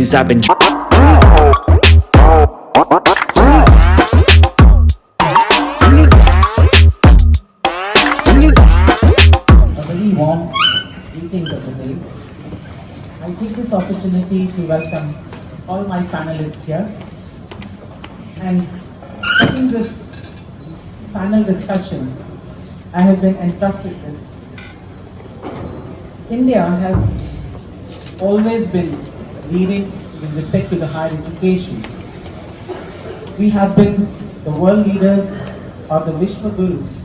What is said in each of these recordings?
days I've been A very warm greetings of the day. I take this opportunity to welcome all my panelists here. And in this panel discussion, I have been entrusted this. India has always been leading with respect to the higher education. We have been the world leaders or the Vishwa Gurus,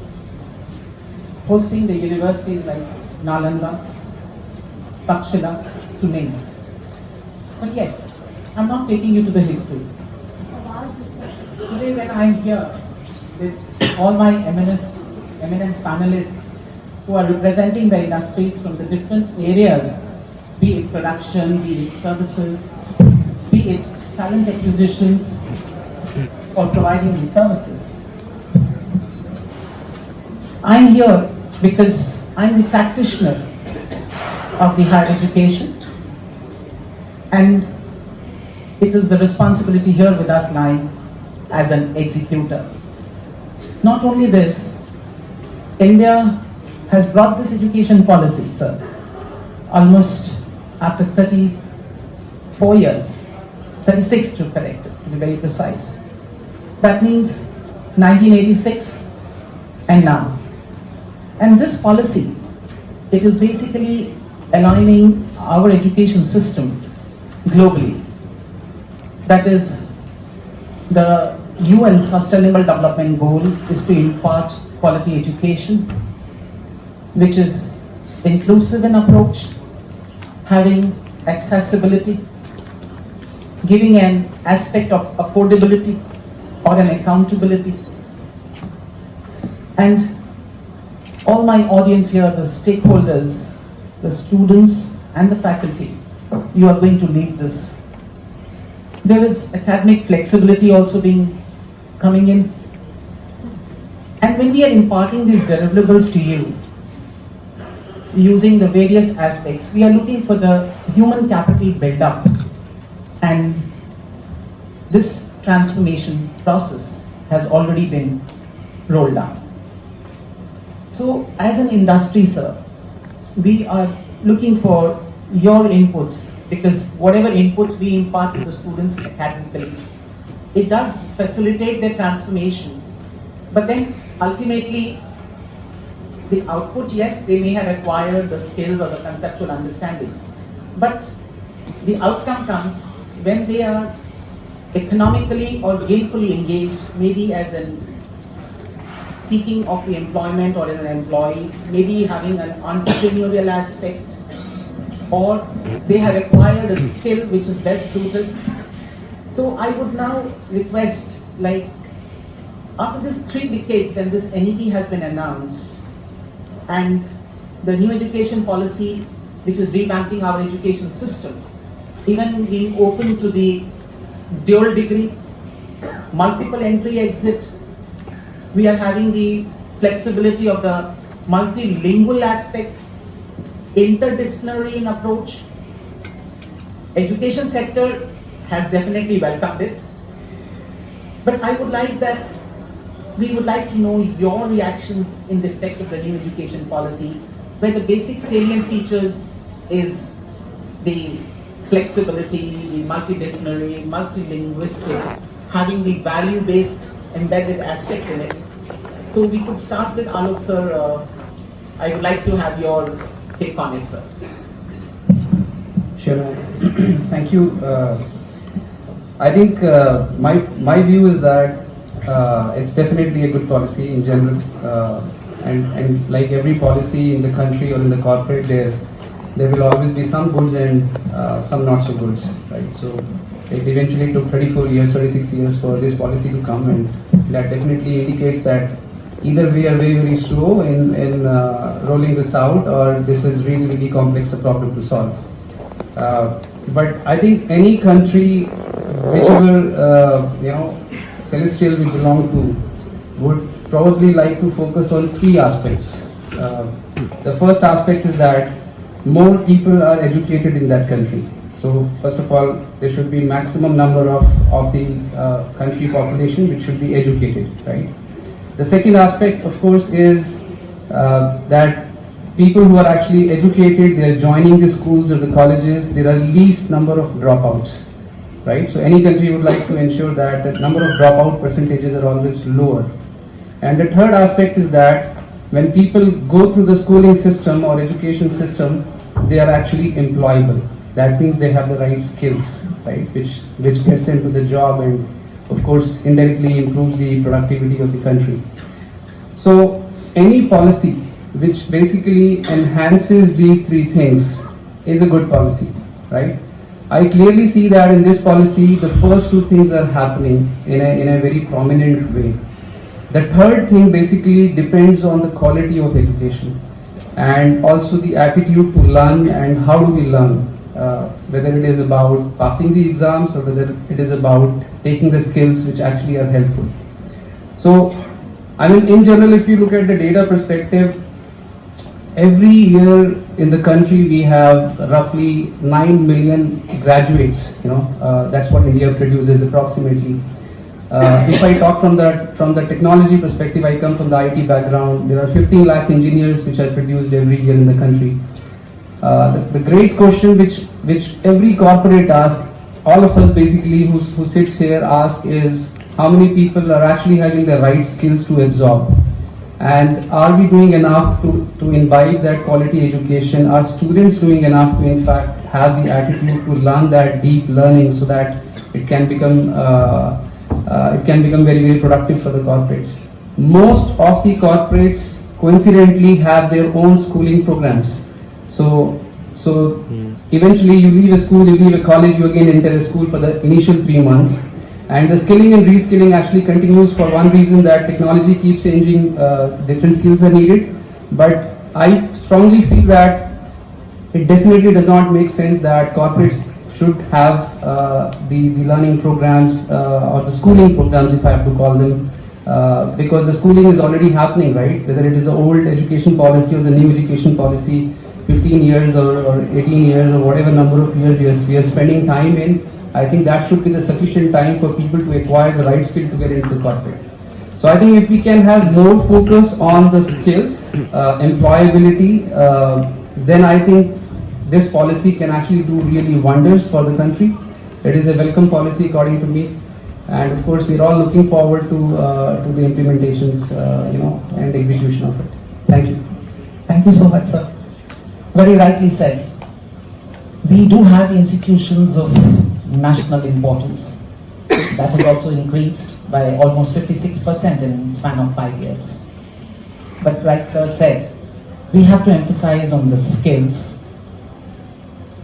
hosting the universities like Nalanda, Takshila, to name. But yes, I'm not taking you to the history. Today when I'm here with all my eminent panelists who are representing the industries from the different areas, be it production, be it services, be it talent acquisitions, or providing these services. I'm here because I'm the practitioner of the higher education, and it is the responsibility here with us lying as an executor. Not only this, India has brought this education policy, sir, almost after 34 years, 36 to correct, to be very precise. That means 1986 and now. And this policy, it is basically aligning our education system globally. That is, the UN Sustainable Development Goal is to impart quality education, which is inclusive in approach, having accessibility, giving an aspect of affordability or an accountability. And all my audience here, the stakeholders, the students and the faculty, you are going to lead this. There is academic flexibility also coming in. And when we are imparting these deliverables to you, using the various aspects, we are looking for the human capital build-up. And this transformation process has already been rolled out. So as an industry, sir, we are looking for your inputs, because whatever inputs we impart to the students academically, it does facilitate their transformation. But then ultimately, the output, yes, they may have acquired the skills or the conceptual understanding, but the outcome comes when they are economically or gainfully engaged, maybe as an seeking of the employment or as an employee, maybe having an entrepreneurial aspect, or they have acquired a skill which is best suited. So I would now request, like, after these 3 decades and this NEP has been announced, and the new education policy which is revamping our education system, even being open to the dual degree, multiple entry exit, we are having the flexibility of the multilingual aspect, interdisciplinary in approach. Education sector has definitely welcomed it. But I would like that, we would like to know your reactions in respect of the new education policy, where the basic salient features is the flexibility, the multidisciplinary, multilinguistic, having the value-based embedded aspect in it. So we could start with Alok, sir. I would like to have your take on it, sir. Sure. Thank you. I think my view is that it's definitely a good policy in general, and like every policy in the country or in the corporate, there will always be some goods and some not so goods, right? So it eventually took 34 years, 36 years for this policy to come, and that definitely indicates that either we are very, very slow in rolling this out, or this is really, really complex a problem to solve. But I think any country, whichever celestial we belong to, would probably like to focus on 3 aspects. The first aspect is that more people are educated in that country. So first of all, there should be maximum number of the country population which should be educated, right? The second aspect, of course, is that people who are actually educated, they are joining the schools or the colleges, there are least number of dropouts, right? So any country would like to ensure that the number of dropout percentages are always lower. And the third aspect is that when people go through the schooling system or education system, they are actually employable. That means they have the right skills, right? Which gets them to the job and of course indirectly improves the productivity of the country. So any policy which basically enhances these three things is a good policy, right? I clearly see that in this policy, the first two things are happening in a very prominent way. The third thing basically depends on the quality of education and also the attitude to learn and how do we learn, whether it is about passing the exams or whether it is about taking the skills which actually are helpful. So, I mean, in general, if you look at the data perspective, every year in the country we have roughly 9 million graduates, that's what India produces approximately. If I talk from the technology perspective, I come from the IT background. There are 15 lakh engineers which are produced every year in the country. The great question which every corporate asks, all of us basically who sits here ask is, how many people are actually having the right skills to absorb? And are we doing enough to imbibe that quality education? Are students doing enough to in fact have the attitude to learn that deep learning so that it can become very, very productive for the corporates? Most of the corporates coincidentally have their own schooling programs. So eventually you leave a school, you leave a college, you again enter a school for the initial 3 months. And the skilling and reskilling actually continues for one reason, that technology keeps changing, different skills are needed. But I strongly feel that it definitely does not make sense that corporates should have the learning programs or the schooling programs, if I have to call them, because the schooling is already happening, right? Whether it is the old education policy or the new education policy, 15 years or 18 years or whatever number of years we are spending time in, I think that should be the sufficient time for people to acquire the right skill to get into the corporate. So I think if we can have more focus on the skills, employability, then I think this policy can actually do really wonders for the country. It is a welcome policy according to me, and of course we are all looking forward to the implementations, and execution of it. Thank you. Thank you so much, sir. Very rightly said. We do have institutions of national importance. That has also increased by almost 56% in span of 5 years. But like sir said, we have to emphasize on the skills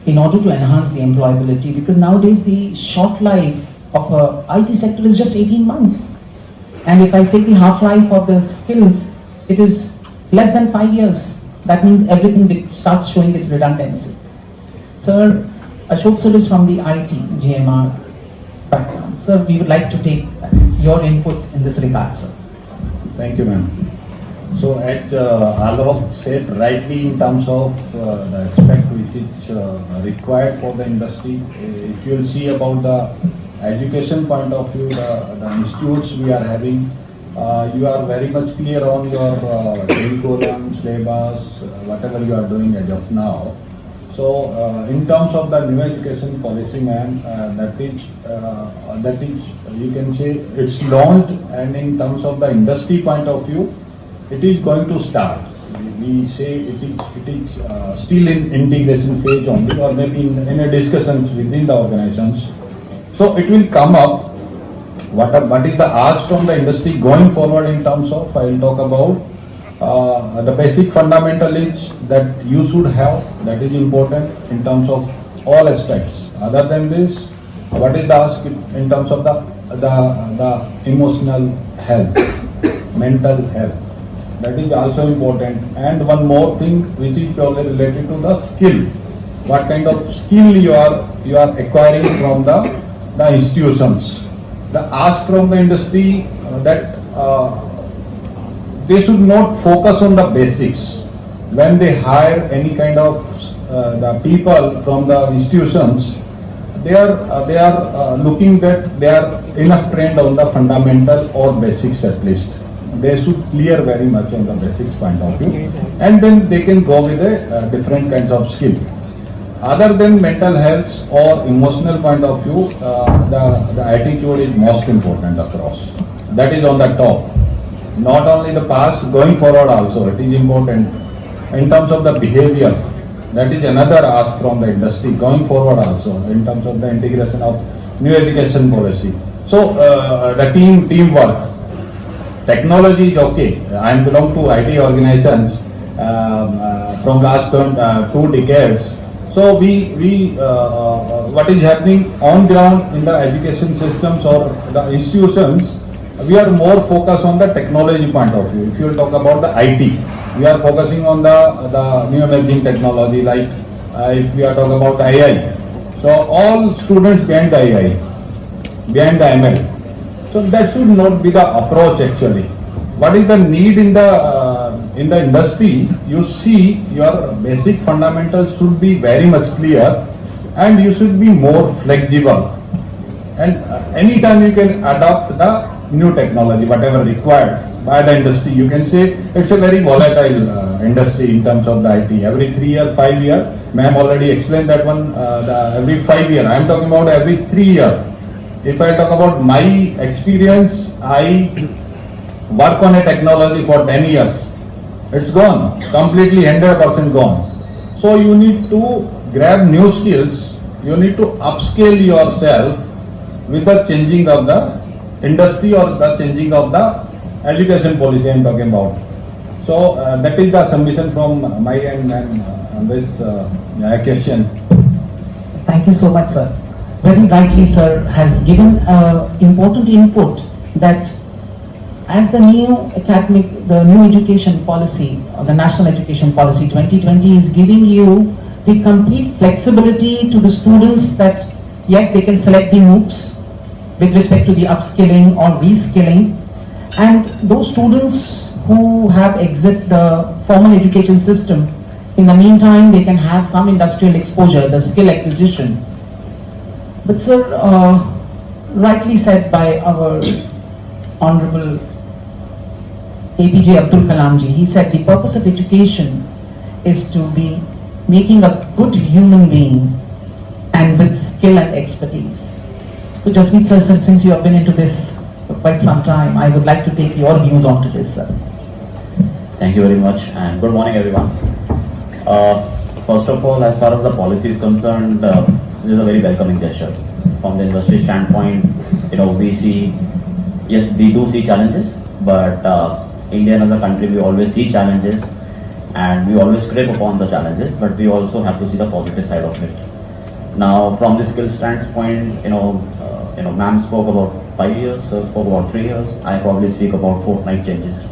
in order to enhance the employability, because nowadays the short life of a IT sector is just 18 months. And if I take the half-life of the skills, it is less than 5 years. That means everything starts showing its redundancy. Sir, Ashok sir is from the IT, GMR background. Sir, we would like to take your inputs in this regard, sir. Thank you, ma'am. So, as Alok said rightly in terms of the aspect which is required for the industry, if you will see about the education point of view, the institutes we are having, you are very much clear on your curriculum, syllabus, whatever you are doing as of now. So, in terms of the new education policy, ma'am, that is you can say it's launched, and in terms of the industry point of view, it is going to start. We say it is still in integration phase only, or maybe in a discussions within the organizations. So it will come up. What is the ask from the industry going forward in terms of, I will talk about the basic fundamentals that you should have, that is important in terms of all aspects. Other than this, what is the ask in terms of the emotional health, mental health, that is also important. And one more thing which is purely related to the skill, what kind of skill you are acquiring from the institutions. The ask from the industry that they should not focus on the basics. When they hire any kind of the people from the institutions, they are looking that they are enough trained on the fundamental or basics at least. They should clear very much on the basics point of view, and then they can go with a different kinds of skill. Other than mental health or emotional point of view, the attitude is most important across. That is on the top. Not only the past, going forward also it is important. In terms of the behavior, that is another ask from the industry going forward also in terms of the integration of new education policy. So the teamwork. Technology is okay. I belong to IT organizations from last 2 decades. So what is happening on ground in the education systems or the institutions, we are more focused on the technology point of view. If you talk about the IT, we are focusing on the new emerging technology, like if we are talking about AI. So all students behind the AI, behind the ML. So that should not be the approach actually. What is the need in the industry? You see, your basic fundamentals should be very much clear, and you should be more flexible. And anytime you can adopt the new technology, whatever required by the industry. You can say it's a very volatile industry in terms of the IT. Every 3 years, 5 years, ma'am already explained that one. Every 5 years, I am talking about every 3 years. If I talk about my experience, I work on a technology for 10 years. It's gone, completely 100% gone. So you need to grab new skills. You need to upscale yourself with the changing of the industry or the changing of the education policy I am talking about. So that is the submission from my end on this question. Thank you so much, sir. Very rightly, sir has given important input that as the new education policy, or the National Education Policy 2020 is giving you the complete flexibility to the students that yes, they can select the MOOCs with respect to the upskilling or reskilling, and those students who have exit the formal education system, in the meantime they can have some industrial exposure, the skill acquisition. But sir, rightly said by our Honorable APJ Abdul Kalam ji, he said the purpose of education is to be making a good human being and with skill and expertise. So Jasmeet sir, since you have been into this for quite some time, I would like to take your views onto this, sir. Thank you very much and good morning everyone. First of all, as far as the policy is concerned, this is a very welcoming gesture. From the industry standpoint, we see, yes, we do see challenges, but India as a country, we always see challenges and we always scrape upon the challenges, but we also have to see the positive side of it. Now, from the skill standpoint, ma'am spoke about 5 years, sir spoke about 3 years. I probably speak about fortnight changes,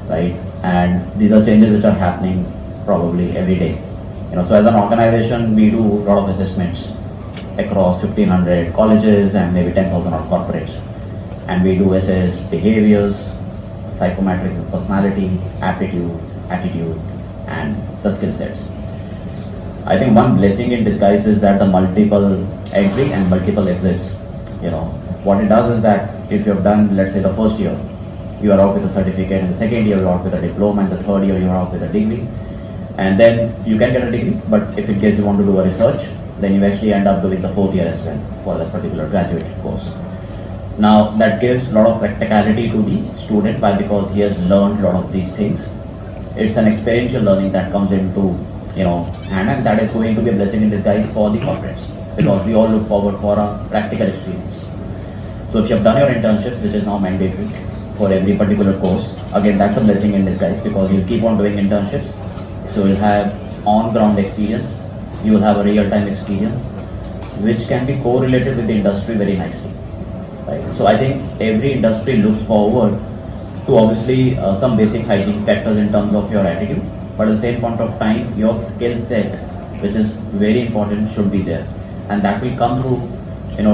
right? And these are changes which are happening probably every day. So as an organization, we do a lot of assessments across 1,500 colleges and maybe 10,000 odd corporates, and we do assess behaviors, psychometrics, personality, aptitude, attitude, and the skill sets. I think one blessing in disguise is that the multiple entry and multiple exits. What it does is that if you have done, let's say, the first year, you are out with a certificate, and the second year you are out with a diploma, and the third year you are out with a degree, and then you can get a degree, but if in case you want to do a research, then you actually end up doing the fourth year as well for that particular graduate course. Now that gives a lot of practicality to the student, why? Because he has learned a lot of these things. It's an experiential learning that comes into and that is going to be a blessing in disguise for the corporates, because we all look forward for a practical experience. So if you have done your internship, which is now mandatory for every particular course, again that's a blessing in disguise, because you keep on doing internships, so you'll have on-ground experience, you will have a real-time experience, which can be correlated with the industry very nicely. Right. So I think every industry looks forward to obviously some basic hygiene factors in terms of your attitude, but at the same point of time, your skill set, which is very important, should be there, and that will come through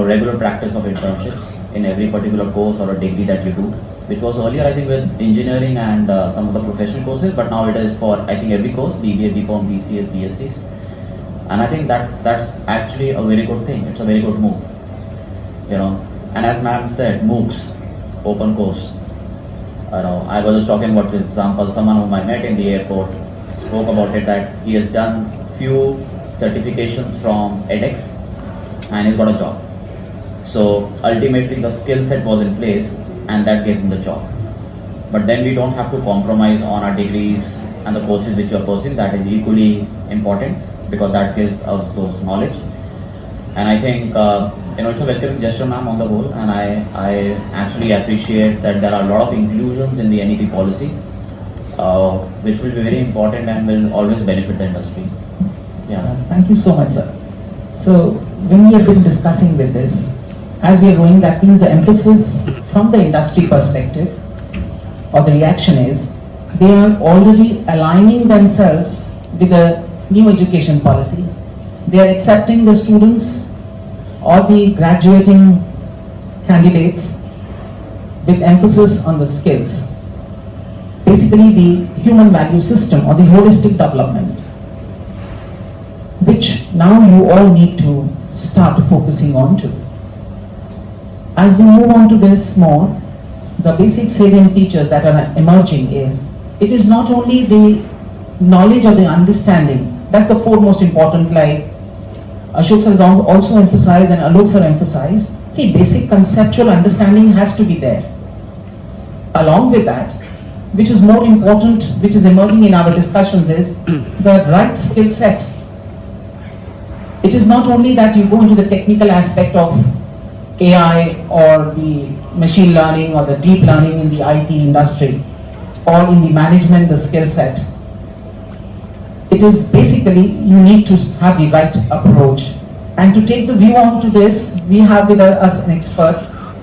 regular practice of internships in every particular course or a degree that you do, which was earlier I think with engineering and some of the professional courses, but now it is for I think every course, BBA, BCom, BCA, BScs. And I think that's actually a very good thing. It's a very good move. And as ma'am said, MOOCs, open course. I was just talking about this example. Someone whom I met in the airport spoke about it, that he has done few certifications from edX and he's got a job. So ultimately the skill set was in place and that gave him the job. But then we don't have to compromise on our degrees and the courses which you are pursuing. That is equally important because that gives us those knowledge. And I think it's a welcoming gesture, ma'am, on the whole, and I actually appreciate that there are a lot of inclusions in the NEP policy, which will be very important and will always benefit the industry. Yeah. Thank you so much, sir. So when we have been discussing with this, as we are going, that means the emphasis from the industry perspective, or the reaction is, they are already aligning themselves with the new education policy. They are accepting the students or the graduating candidates with emphasis on the skills. Basically the human value system or the holistic development, which now you all need to start focusing on to. As we move on to this more, the basic salient features that are emerging is, it is not only the knowledge or the understanding, that's the foremost important, like Ashok sir has also emphasized and Alok sir emphasized. See, basic conceptual understanding has to be there. Along with that, which is more important, which is emerging in our discussions, is the right skill set. It is not only that you go into the technical aspect of AI or the machine learning or the deep learning in the IT industry or in the management, the skill set. It is basically you need to have the right approach. And to take the view on to this, we have with us an expert.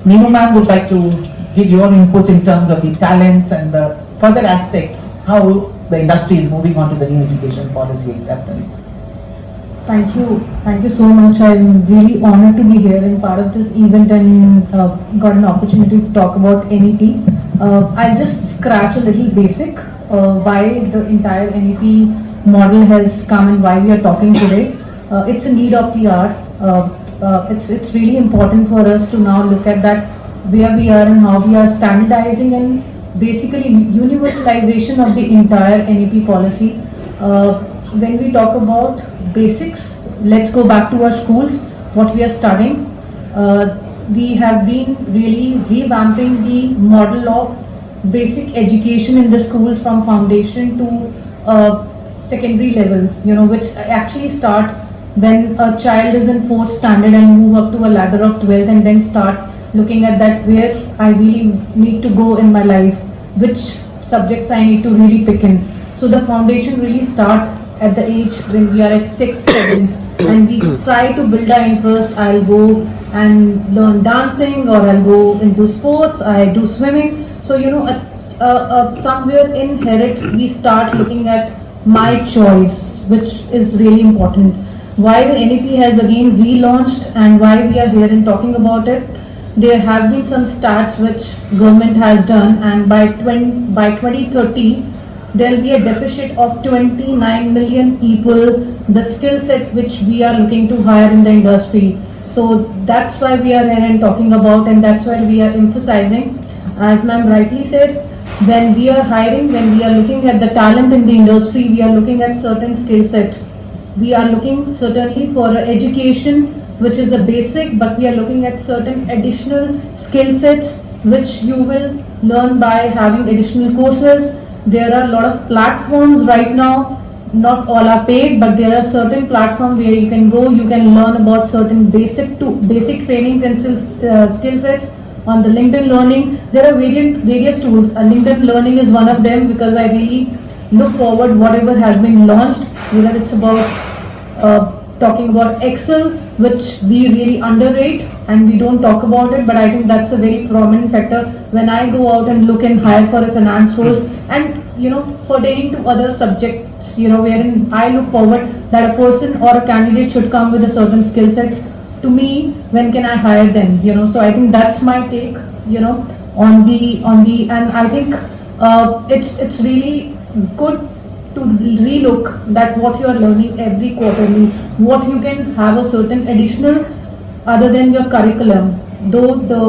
Neenu ma'am would like to give your input in terms of the talents and the further aspects, how the industry is moving on to the new education policy acceptance. Thank you so much. I'm really honored to be here and part of this event and got an opportunity to talk about NEP. I'll just scratch a little basic why the entire NEP model has come and why we are talking today. It's a need of the hour. It's really important for us to now look at that where we are and how we are standardizing and basically universalization of the entire NEP policy. When we talk about basics, let's go back to our schools, what we are studying. We have been really revamping the model of basic education in the schools from foundation to secondary level, which actually starts when a child is in 4th standard and move up to a ladder of 12th and then start looking at that where I really need to go in my life, which subjects I need to really pick in. So the foundation really start at the age when we are at 6, 7 and we try to build our interest. I'll go and learn dancing or I'll go into sports, I do swimming. So somewhere inherent we start looking at my choice, which is really important. Why the NEP has again relaunched and why we are here and talking about it, there have been some stats which government has done, and by 2030 there will be a deficit of 29 million people, the skill set which we are looking to hire in the industry. So that's why we are here and talking about, and that's why we are emphasizing, as ma'am rightly said, when we are hiring, when we are looking at the talent in the industry, we are looking at certain skill set. We are looking certainly for education, which is a basic, but we are looking at certain additional skill sets which you will learn by having additional courses. There are a lot of platforms right now, not all are paid, but there are certain platforms where you can go, you can learn about certain basic training and skill sets. On the LinkedIn Learning, there are various tools. LinkedIn Learning is one of them because I really look forward whatever has been launched, whether it's about talking about Excel, which we really underrate and we don't talk about it, but I think that's a very prominent factor when I go out and look and hire for a finance role and pertaining to other subjects, wherein I look forward that a person or a candidate should come with a certain skill set. To me, when can I hire them? So I think that's my take, on the, and I think it's really good to relook that what you are learning every quarterly, what you can have a certain additional other than your curriculum. Though the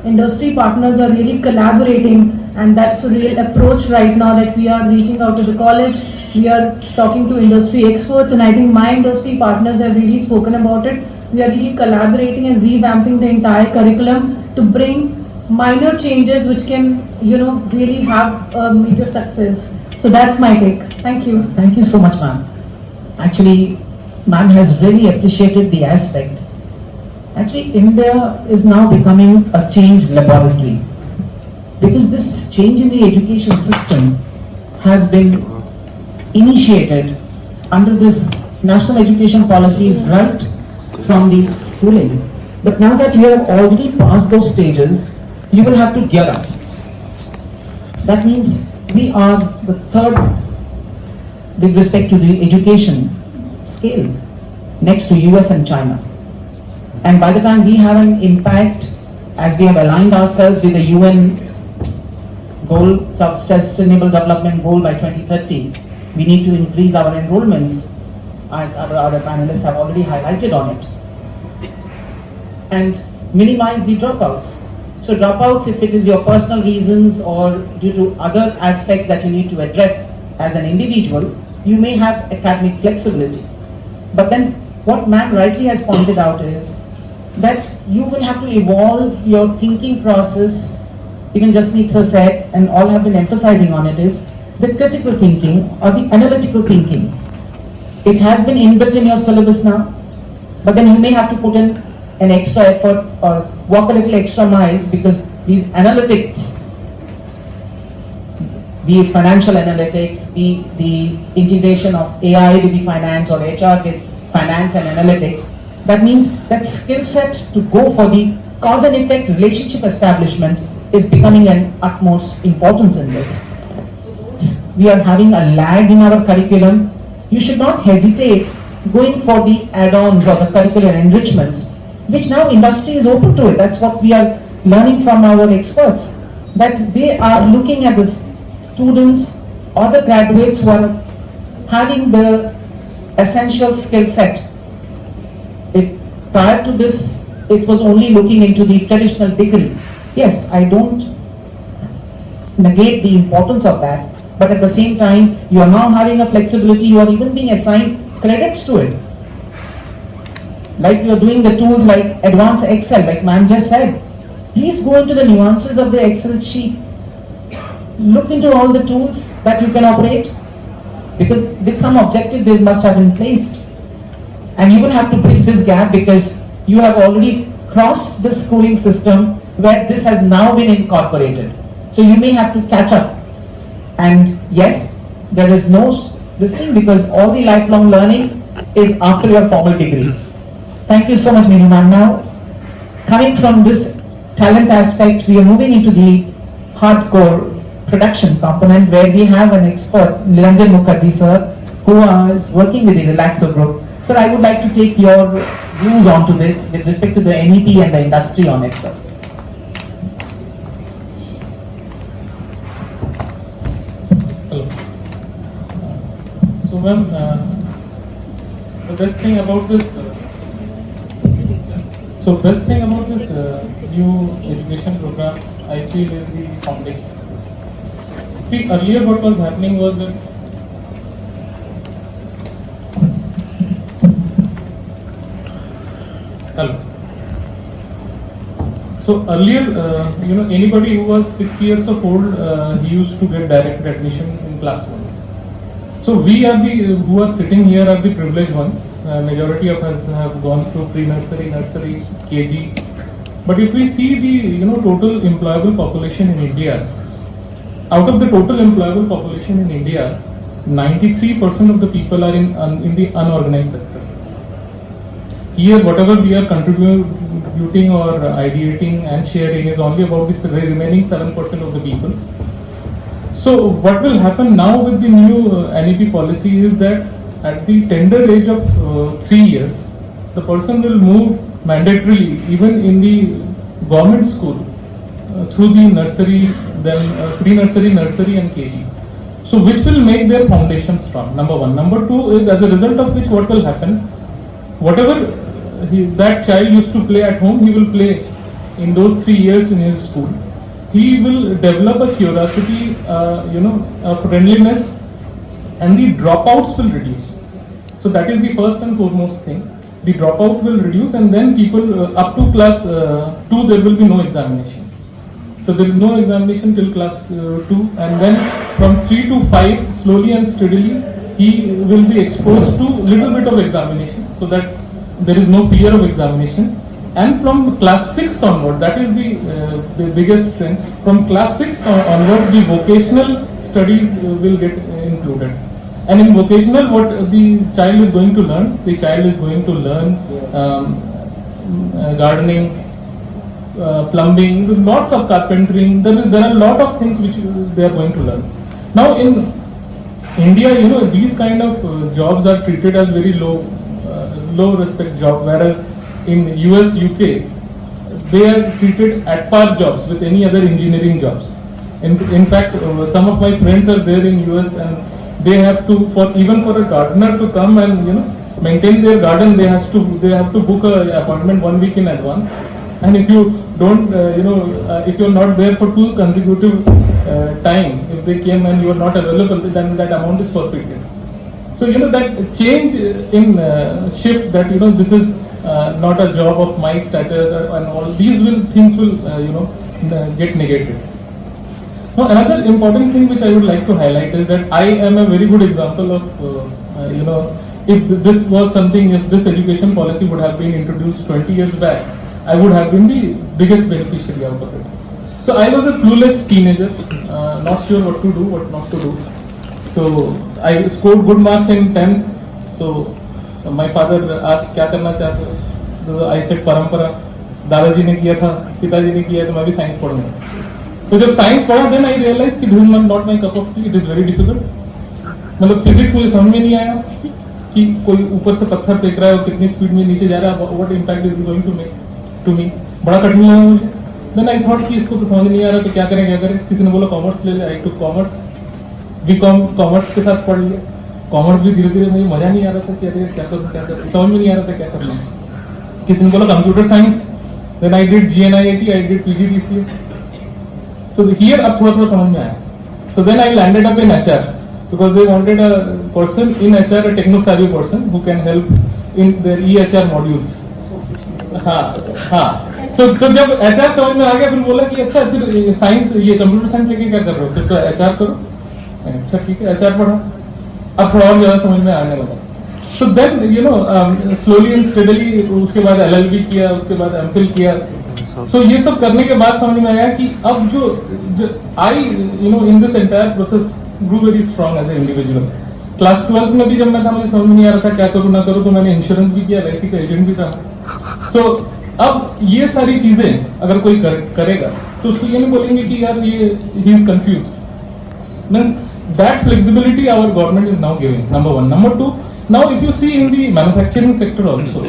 industry partners are really collaborating, and that's a real approach right now, that we are reaching out to the college, we are talking to industry experts, and I think my industry partners have really spoken about it. We are really collaborating and revamping the entire curriculum to bring minor changes which can, really have a major success. So that's my take. Thank you. Thank you so much, ma'am. Actually, ma'am has really appreciated the aspect. Actually, India is now becoming a change laboratory, because this change in the education system has been initiated under this national education policy right from the schooling. But now that you have already passed those stages, you will have to gear up. That means we are the third with respect to the education scale, next to US and China. And by the time we have an impact, as we have aligned ourselves with the UN goal, sustainable development goal by 2030, we need to increase our enrollments, as our other panelists have already highlighted on it, and minimize the dropouts. So dropouts, if it is your personal reasons or due to other aspects that you need to address as an individual, you may have academic flexibility. But then what ma'am rightly has pointed out is that you will have to evolve your thinking process. Even Jasmeet sir said, and all have been emphasizing on it, is the critical thinking or the analytical thinking. It has been inbuilt in your syllabus now, but then you may have to put in an extra effort or walk a little extra miles, because these analytics, be it financial analytics, be the integration of AI with the finance or HR with finance and analytics, that means that skill set to go for the cause and effect relationship establishment is becoming an utmost importance in this. We are having a lag in our curriculum. You should not hesitate going for the add-ons or the curricular enrichments, which now industry is open to it. That's what we are learning from our experts, that they are looking at the students or the graduates who are having the essential skill set. Prior to this, it was only looking into the traditional degree. Yes, I don't negate the importance of that, but at the same time, you are now having a flexibility, you are even being assigned credits to it. Like you are doing the tools like advanced Excel, like ma'am just said. Please go into the nuances of the Excel sheet. Look into all the tools that you can operate, because with some objective they must have been placed. And you will have to bridge this gap, because you have already crossed the schooling system where this has now been incorporated. So you may have to catch up. And yes, there is no this thing, because all the lifelong learning is after your formal degree. Thank you so much, Meenu ma'am. Now, coming from this talent aspect, we are moving into the hardcore production component, where we have an expert, Nilanjan Mukherjee sir, who is working with the Relaxo group. Sir, I would like to take your views onto this with respect to the NEP and the industry on it, sir. Hello. So, ma'am, the best thing about this, new education program, I feel, is the foundation. See, earlier what was happening was that So earlier, anybody who was 6 years of old, he used to get direct admission in class 1. So we are who are sitting here are the privileged ones. Majority of us have gone through pre-nursery, nursery, KG. But if we see the total employable population in India, out of the total employable population in India, 93% of the people are in the unorganized sector. Here, whatever we are contributing or ideating and sharing is only about the remaining 7% of the people. So what will happen now with the new NEP policy is that at the tender age of 3 years, the person will move mandatorily, even in the government school, through the nursery, then pre-nursery, nursery and KG. So which will make their foundation strong, number one. Number two is, as a result of which, what will happen, whatever that child used to play at home, he will play in those 3 years in his school. He will develop a curiosity, a friendliness, and the dropouts will reduce. So that is the first and foremost thing. The dropout will reduce, and then people up to class 2 there will be no examination. So there is no examination till class 2, and then from 3 to 5, slowly and steadily, he will be exposed to little bit of examination, so that there is no fear of examination. And from class 6 onward, that is the biggest trend. From class 6 onwards, the vocational studies will get included. And in vocational, what the child is going to learn? The child is going to learn gardening, plumbing, lots of carpentering. There are a lot of things which they are going to learn. Now in India, these kind of jobs are treated as very low respect job, whereas in US, UK, they are treated at par jobs with any other engineering jobs. In fact, some of my friends are there in US, and they have to, even for a gardener to come and maintain their garden, they have to book an appointment 1 week in advance. And if you don't, if you are not there for 2 consecutive time, if they came and you are not available, then that amount is forfeited. So that change in shift, that this is not a job of my status, and all these things will get negated. Now another important thing which I would like to highlight is that I am a very good example of if this was something, if this education policy would have been introduced 20 years back, I would have been the biggest beneficiary out of it. So I was a clueless teenager, not sure what to do, what not to do. So I scored good marks in 10th. So my father asked, क्या करना चाहते हो? So I said परंपरा. दादाजी ने किया था, पिताजी ने किया, तो मैं भी साइंस पढ़ूंगा. तो जब साइंस पढ़ा, then I realized कि this is not my cup of tea. It is very difficult. मतलब फिजिक्स मुझे समझ में नहीं आया कि कोई ऊपर से पत्थर फेंक रहा है और कितनी स्पीड में नीचे जा रहा है. What impact is going to make to me? बड़ा कठिन लगा मुझे. Then I thought कि इसको तो समझ नहीं आ रहा, तो क्या करें. किसी ने बोला कॉमर्स ले ले. I took commerce. BCom commerce के साथ पढ़ लिया. कॉमर्स भी धीरे धीरे मुझे मजा नहीं आ रहा था कि अरे क्या करूँ, समझ में नहीं आ रहा था क्या करना. किसी ने बोला computer science. Then I did GNIIT, I did PGDCA. So here अब थोड़ा समझ में आया. So then I landed up in HR because they wanted a person in HR, a techno-savvy person who can help in their EHR modules. हाँ. तो जब HR समझ में आ गया, फिर बोला कि अच्छा फिर साइंस, ये कंप्यूटर साइंस लेके क्या कर रहे हो? फिर तो HR करो. अच्छा ठीक है, HR पढ़ा. अब थोड़ा और ज्यादा समझ में आने लगा. So then slowly and steadily उसके बाद LLB किया, उसके बाद MPhil किया. So ये सब करने के बाद समझ में आया कि अब जो I in this entire process grew very strong as an individual. Class 12 में भी जब मैं था, मुझे समझ नहीं आ रहा था क्या करूँ ना करूँ, तो मैंने इंश्योरेंस भी किया, LIC का एजेंट भी था. So अब ये सारी चीजें अगर कोई करेगा तो उसको ये नहीं बोलेंगे कि यार ये he is confused. Means that flexibility our government is now giving, number one. Number two, now if you see in the manufacturing sector also,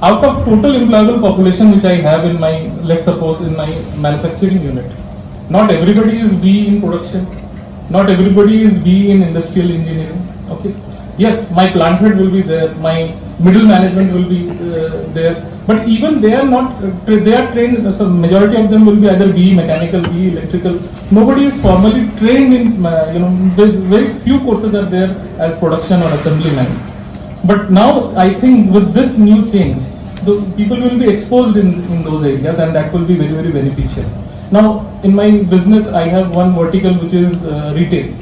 out of total employable population which I have in my, let's suppose in my manufacturing unit, not everybody is B in production, not everybody is B in industrial engineering. Okay, yes, my plant head will be there, my middle management will be there, but even they are not, they are trained, so majority of them will be either B mechanical, B electrical. Nobody is formally trained in, very few courses are there as production or assembly line. But now I think with this new change, the people will be exposed in those areas, and that will be very, very beneficial. Now in my business I have one vertical which is retail.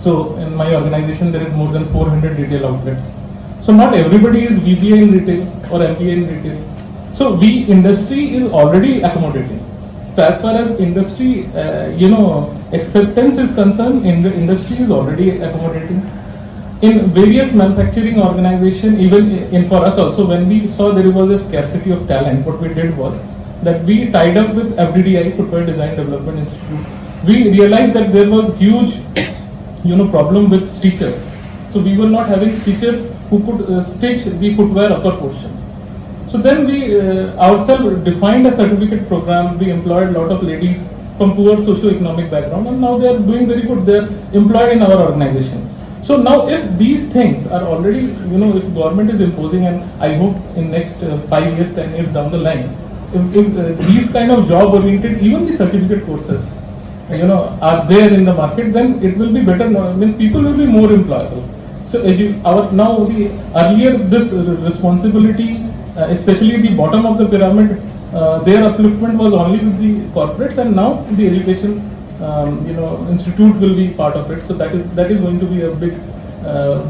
So in my organization there is more than 400 retail outlets. So not everybody is BBA in retail or MBA in retail. So industry is already accommodating. So as far as industry, acceptance is concerned, in the industry is already accommodating. In various manufacturing organizations, even in for us also, when we saw there was a scarcity of talent, what we did was that we tied up with FDDI, Footwear Design Development Institute. We realized that there was huge, problem with stitchers. So we were not having stitcher who could stitch the footwear upper portion. So then we ourselves defined a certificate program. We employed a lot of ladies from poor socio-economic background, and now they are doing very good. They are employed in our organization. So now, if these things are already, if government is imposing, and I hope in next 5 years, 10 years down the line, if these kind of job-oriented, even the certificate courses, are there in the market, then it will be better. Means people will be more employable. So now the earlier this responsibility, especially the bottom of the pyramid, their upliftment was only with the corporates, and now the education institute will be part of it. So that is going to be a big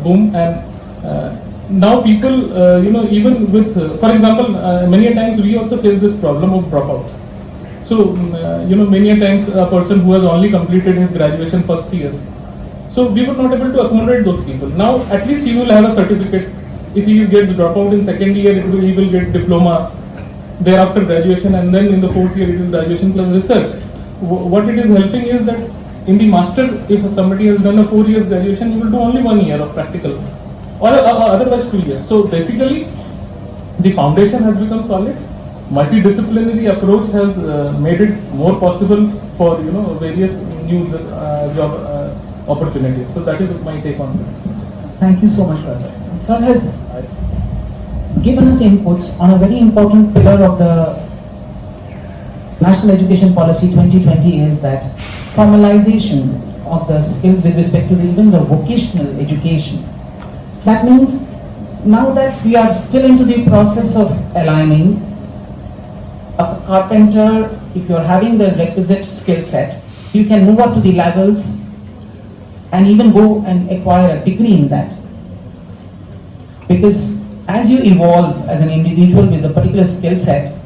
boom. And now people, even with, for example, many a times we also face this problem of dropouts. So many a times a person who has only completed his graduation first year, so we were not able to accommodate those people. Now at least he will have a certificate. If he gets dropout in second year, he will get diploma. Thereafter graduation, and then in the fourth year it is graduation plus research. What it is helping is that in the master, if somebody has done a 4 years graduation, you will do only 1 year of practical, or otherwise 2 years. So basically, the foundation has become solid. Multidisciplinary approach has made it more possible for various new job opportunities. So that is my take on this. Thank you so much, sir. Sir has given us inputs on a very important pillar of the National Education Policy 2020 is that formalization of the skills with respect to even the vocational education. That means now that we are still into the process of aligning, a carpenter, if you are having the requisite skill set, you can move up to the levels and even go and acquire a degree in that. Because as you evolve as an individual with a particular skill set,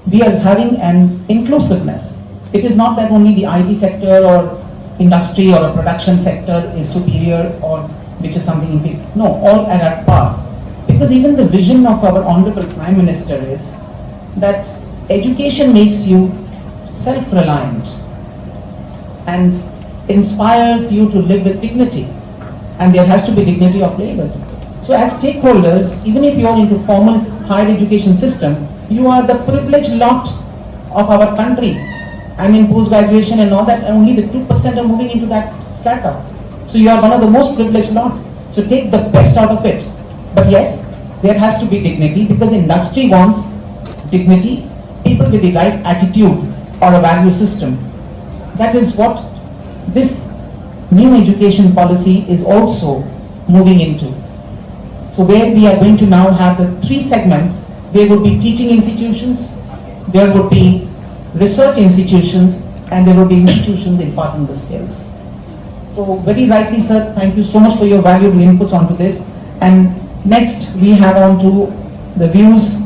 we are having an inclusiveness. It is not that only the IT sector or industry or a production sector is superior or which is something inferior. No, all are at par. Because even the vision of our Honorable Prime Minister is that education makes you self-reliant and inspires you to live with dignity. And there has to be dignity of labors. So as stakeholders, even if you are into formal higher education system, you are the privileged lot of our country. I mean, post-graduation and all that, only the 2% are moving into that strata. So you are one of the most privileged lot. So take the best out of it. But yes, there has to be dignity because industry wants dignity, people with the right attitude or a value system. That is what this new education policy is also moving into. So where we are going to now have the 3 segments, there would be teaching institutions, there would be research institutions, and there would be institutions imparting the skills. So very rightly, sir, thank you so much for your valuable inputs onto this. And next we have on to the views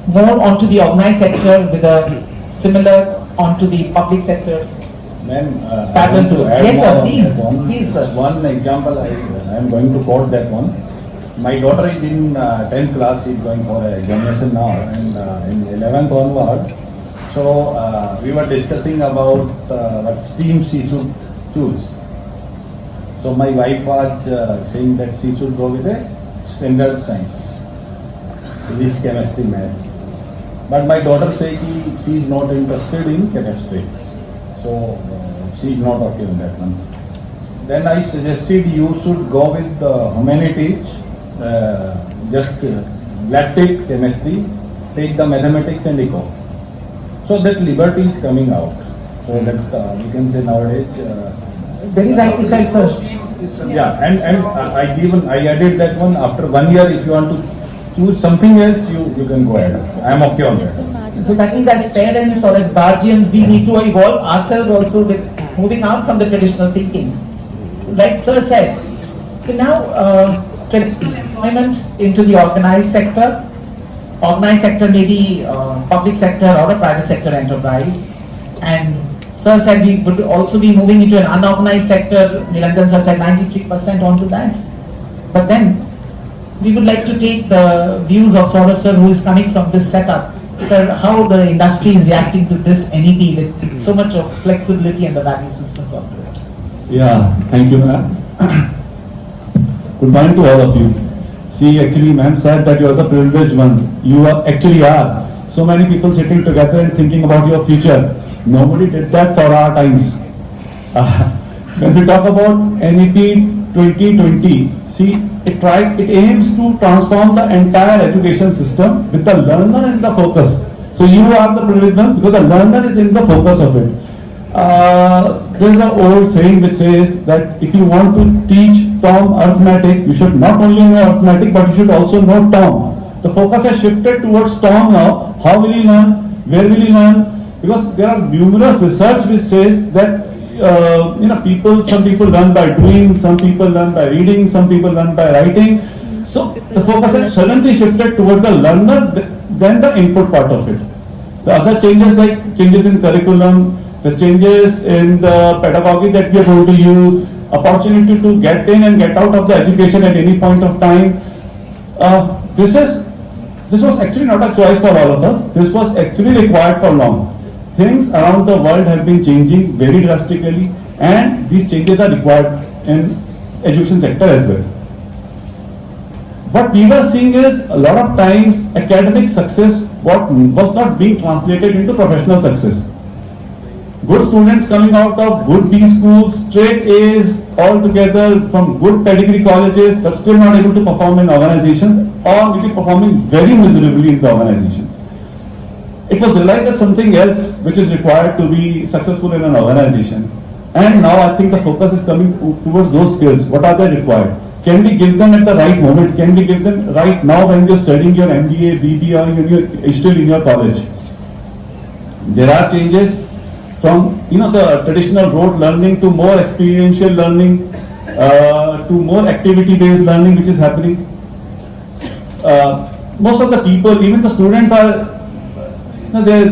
more onto the organized sector with a similar onto the public sector. Ma'am, I Pattern want to to- add Yes, more sir, on please. that one. Please, sir. One example, I am going to quote that one. My daughter is in 10th class, she is going for a examination now, and in 11th onward. So we were discussing about what stream she should choose. So my wife was saying that she should go with a standard science, physics, chemistry, math. But my daughter said she is not interested in chemistry. So she is not okay on that one. Then I suggested you should go with humanities, just let take chemistry, take the mathematics and eco. So that liberty is coming out. So that we can say nowadays. Very rightly said, sir. Yeah, and I added that one. After 1 year, if you want to choose something else, you can go ahead. I am okay on that. So that means as parents or as guardians, we need to evolve ourselves also with moving out from the traditional thinking. Like sir said, so now traditional employment into the organized sector. Organized sector may be public sector or a private sector enterprise. And sir said we would also be moving into an unorganized sector. Nilanjan sir said 93% onto that. But then we would like to take the views of Sagar sir who is coming from this setup. Sir, how the industry is reacting to this NEP with so much of flexibility and the value systems of it. Yeah, thank you, ma'am. Good morning to all of you. See, actually, ma'am said that you are the privileged one. You are actually are. So many people sitting together and thinking about your future. Nobody did that for our times. When we talk about NEP 2020, see, it aims to transform the entire education system with the learner in the focus. So you are the privileged one because the learner is in the focus of it. There is an old saying which says that if you want to teach Tom arithmetic, you should not only know arithmetic but you should also know Tom. The focus has shifted towards Tom now. How will he learn? Where will he learn? Because there are numerous research which says that some people learn by doing, some people learn by reading, some people learn by writing. So the focus has suddenly shifted towards the learner than the input part of it. The other changes like changes in curriculum, the changes in the pedagogy that we are going to use, opportunity to get in and get out of the education at any point of time. This was actually not a choice for all of us. This was actually required for long. Things around the world have been changing very drastically, and these changes are required in education sector as well. What we were seeing is a lot of times academic success was not being translated into professional success. Good students coming out of good B schools, straight A's all together from good pedigree colleges, but still not able to perform in organizations or maybe performing very miserably in the organizations. It was realized as something else which is required to be successful in an organization. And now I think the focus is coming towards those skills. What are they required? Can we give them at the right moment? Can we give them right now when you're studying your MBA, BBA, or you're still in your college? There are changes from the traditional rote learning to more experiential learning, to more activity-based learning which is happening. Most of the people, even the students are they're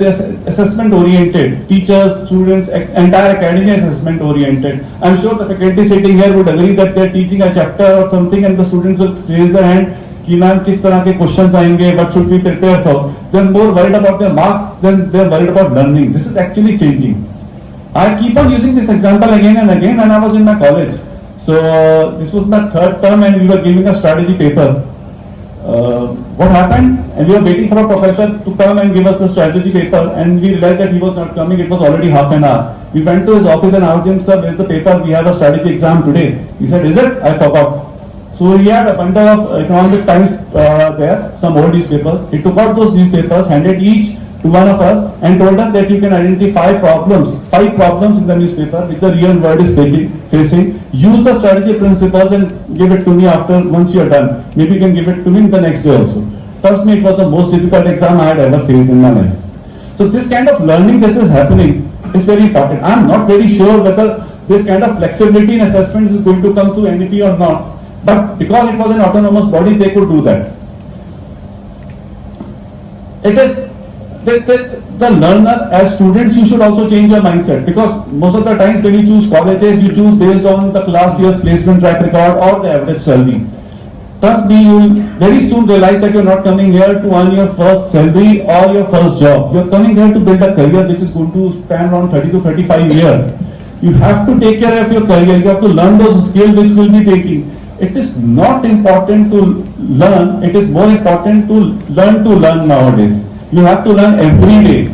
assessment oriented. Teachers, students, entire academy is assessment oriented. I'm sure the faculty sitting here would agree that they're teaching a chapter or something and the students will raise their hand कि ma'am किस तरह के questions आएंगे, what should we prepare for. They're more worried about their marks than they're worried about learning. This is actually changing. I keep on using this example again and again when I was in my college. So this was my third term and we were giving a strategy paper. What happened? And we were waiting for a professor to come and give us the strategy paper, and we realized that he was not coming. It was already half an hour. We went to his office and asked him, "Sir, where's the paper? We have a strategy exam today." He said, "Is it? I forgot." So he had a bundle of Economic Times there, some old newspapers. He took out those newspapers, handed each to one of us, and told us that you can identify five problems in the newspaper which the real world is facing. Use the strategy principles and give it to me once you are done. Maybe you can give it to me the next day also. Trust me, it was the most difficult exam I had ever faced in my life. So this kind of learning that is happening is very important. I am not very sure whether this kind of flexibility in assessments is going to come through NEP or not. But because it was an autonomous body, they could do that. It is the learner, as students, you should also change your mindset, because most of the times when you choose colleges, you choose based on the last year's placement track record or the average salary. Trust me, you will very soon realize that you are not coming here to earn your first salary or your first job. You are coming here to build a career which is going to span around 30 to 35 years. You have to take care of your career. You have to learn those skills which will be taking. It is not important to learn. It is more important to learn nowadays. You have to learn every day.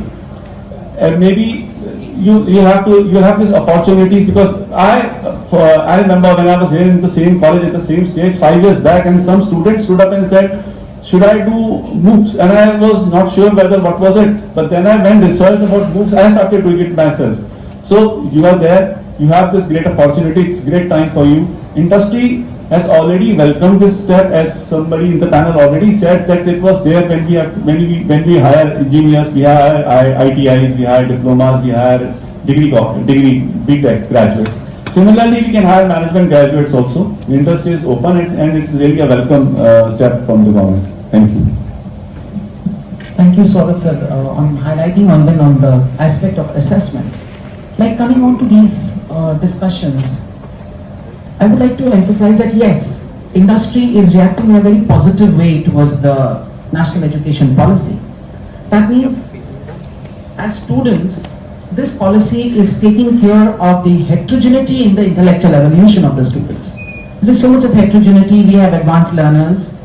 And maybe you have these opportunities, because I remember when I was here in the same college at the same stage 5 years back, and some students stood up and said, should I do MOOCs? And I was not sure what was it. But then I went research about MOOCs. I started doing it myself. So you are there. You have this great opportunity. It's great time for you. Industry has already welcomed this step, as somebody in the panel already said that it was there when we hire engineers, we hire ITIs, we hire diplomas, we hire degree BTech graduates. Similarly, we can hire management graduates also. The industry is open and it's really a welcome step from the government. Thank you. Thank you, Sagar sir, on highlighting on the aspect of assessment. Like coming on to these discussions, I would like to emphasize that yes, industry is reacting in a very positive way towards the national education policy. That means, as students, this policy is taking care of the heterogeneity in the intellectual evolution of the students. There is so much of heterogeneity. We have advanced learners,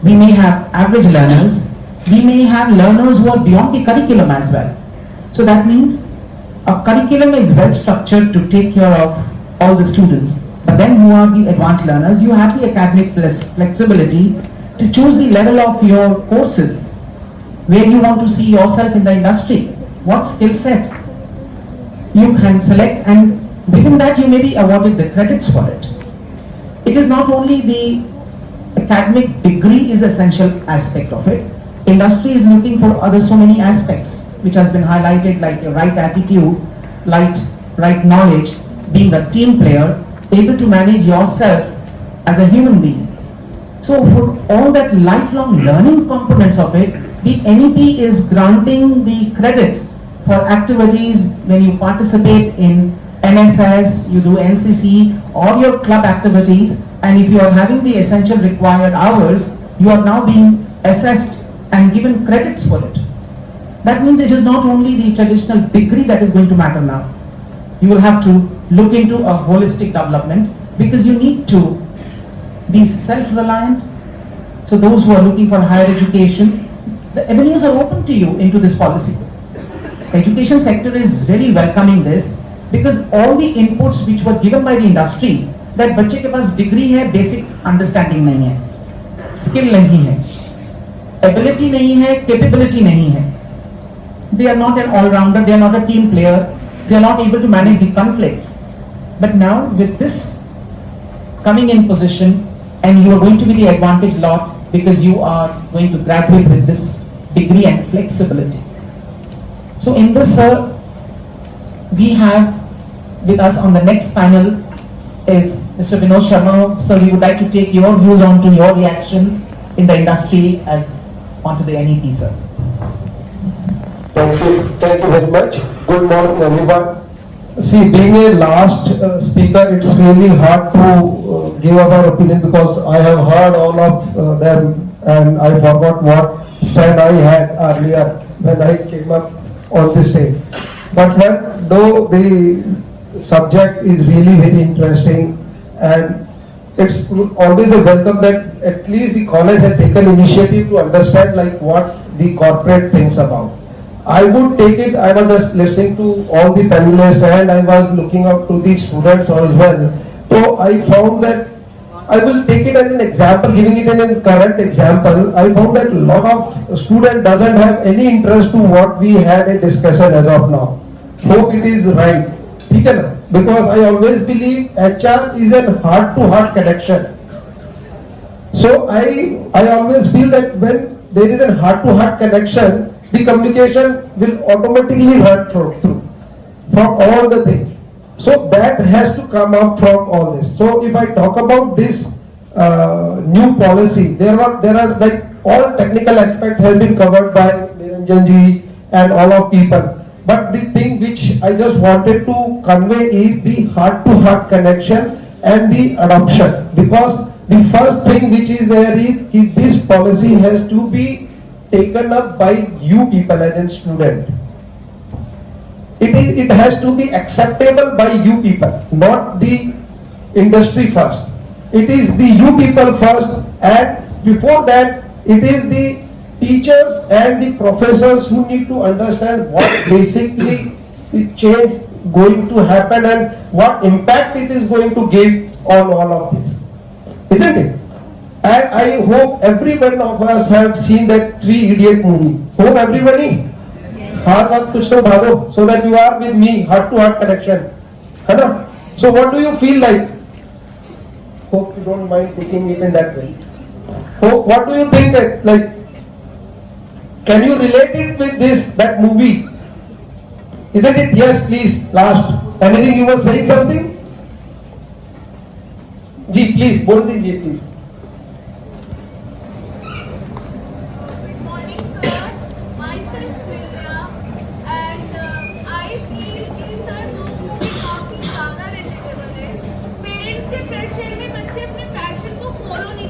we may have average learners, we may have learners who are beyond the curriculum as well. So that means A curriculum is well structured to take care of all the students, but then who are the advanced learners, you have the academic flexibility to choose the level of your courses, where you want to see yourself in the industry, what skill set you can select, and within that you may be awarded the credits for it. It is not only the academic degree is essential aspect of it. Industry is looking for other so many aspects which has been highlighted, like the right attitude, right knowledge, being a team player, able to manage yourself as a human being. So for all that lifelong learning components of it, the NEP is granting the credits for activities when you participate in NSS, you do NCC or your club activities, and if you are having the essential required hours, you are now being assessed and given credits for it. That means it is not only the traditional degree that is going to matter now. You will have to look into a holistic development, because you need to be self-reliant. So those who are looking for higher education, the avenues are open to you into this policy. The education sector is really welcoming this, because all the inputs which were given by the industry, that बच्चे के पास degree है, basic understanding नहीं है, skill नहीं है, ability नहीं है, capability नहीं है. They are not an all-rounder, they are not a team player, they are not able to manage the conflicts. But now with this coming in position, and you are going to be the advantage lot, because you are going to graduate with this degree and flexibility. So in this, sir, we have with us on the next panel is Mr. Vinod Sharma. So we would like to take your views on to your reaction in the industry as onto the NEP, sir. Thank you very much. Good morning, everyone. See, being a last speaker, it's really hard to give our opinion, because I have heard all of them and I forgot what stand I had earlier when I came up on this stage. But though the subject is really very interesting, and it's always a welcome that at least the college has taken initiative to understand like what the corporate thinks about. I would take it, I was just listening to all the panelists and I was looking up to the students as well. So I found that, I will take it as an example, giving it as a current example. I found that a lot of student doesn't have any interest to what we had a discussion as of now. Hope it is right. Because I always believe HR is a heart-to-heart connection. So I always feel that when there is a heart-to-heart connection, the communication will automatically run through from all the things. So that has to come up from all this. So if I talk about this new policy, there are like all technical aspects have been covered by Niranjan ji and all of people. But the thing which I just wanted to convey is the heart-to-heart connection and the adoption. Because the first thing which is there is this policy has to be taken up by you people as a student. It has to be acceptable by you people, not the industry first. It is the you people first, and before that it is the teachers and the professors who need to understand what basically the change going to happen and what impact it is going to give on all of this. Isn't it? And I hope every one of us have seen that Three Idiot movie. Hope everybody? Hard work kuch to bhado, so that you are with me, heart to heart connection. Hai na? So what do you feel like? Hope you don't mind taking it in that way. Hope, what do you think like? Can you relate it with that movie? Isn't it? Yes, please, last. Anything you were saying something? Ji, please, bol dijiye, please.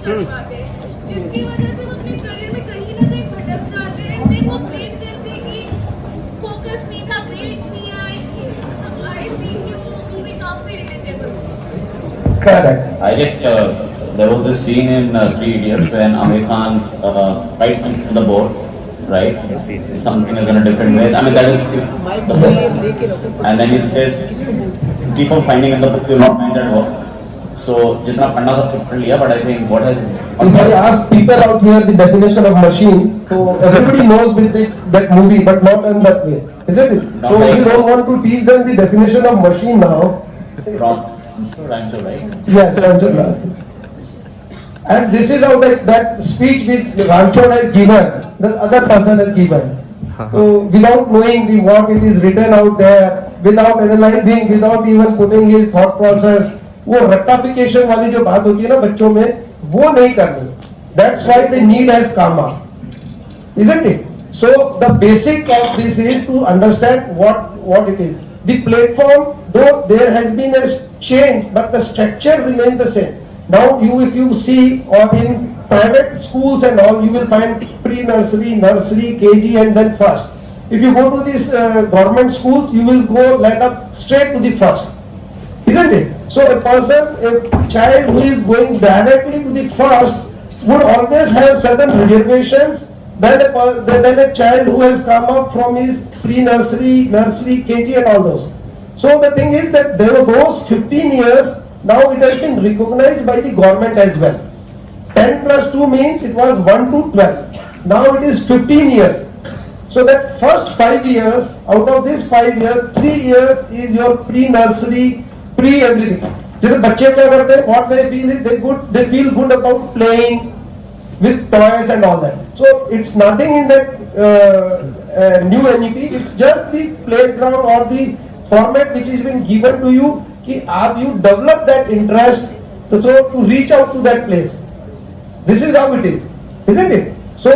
जिसकी वजह से वो अपने career में कहीं ना कहीं भटक जाते हैं, देन वो ब्लेम करते हैं कि फोकस नहीं था, ग्रेड्स नहीं आए, तो आई फील कि वो मूवी काफी relatable. Correct. I get there was this scene in Three Idiots when Amir Khan writes on the board right? Something is in a different way. I mean, that is the book. And then it says, keep on finding in the book, you'll not find that work. So, जितना पढ़ना था पढ़ लिया, but I think what has If I ask people out here the definition of machine, so everybody knows with that movie, but not in that way, isn't it? Not So like- you don't want to teach them the definition of machine now. Rancho, right? Yes, Rancho. And this is how that speech which Rancho has given, the other person has given. So without knowing what it is written out there, without analyzing, without even putting his thought process, वो rectification वाली जो बात होती है ना बच्चों में, वो नहीं करनी. That's why the need has come up, isn't it? So the basic of this is to understand what it is. The platform, though there has been a change, but the structure remains the same. Now if you see or in private schools and all, you will find pre-nursery, nursery, KG and then first. If you go to these government schools, you will go let up straight to the first, isn't it? So a child who is going directly to the first would always have certain reservations than a child who has come up from his pre-nursery, nursery, KG and all those. So the thing is that there were those 15 years, now it has been recognized by the government as well. 10 plus 2 means it was 1 to 12. Now it is 15 years. So that first 5 years, out of this 5 years, 3 years is your pre-nursery, pre-everything. जैसे बच्चे क्या करते हैं? What they feel is they feel good about playing with toys and all that. So it's nothing in that new NEP. It's just the playground or the format which has been given to you. कि आप you develop that interest, so to reach out to that place. This is how it is, isn't it? So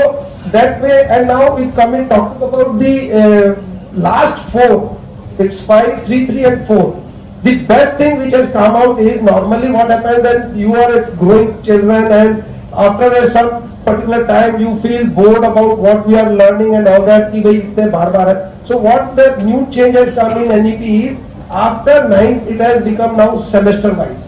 that way, and now we come and talk about the last 4. It's 5, 3, 3 and 4. The best thing which has come out is normally what happens that you are growing children and after some particular time you feel bored about what we are learning and all that. कि भाई इतने बार-बार है. So what the new change has come in NEP is after 9th it has become now semester wise.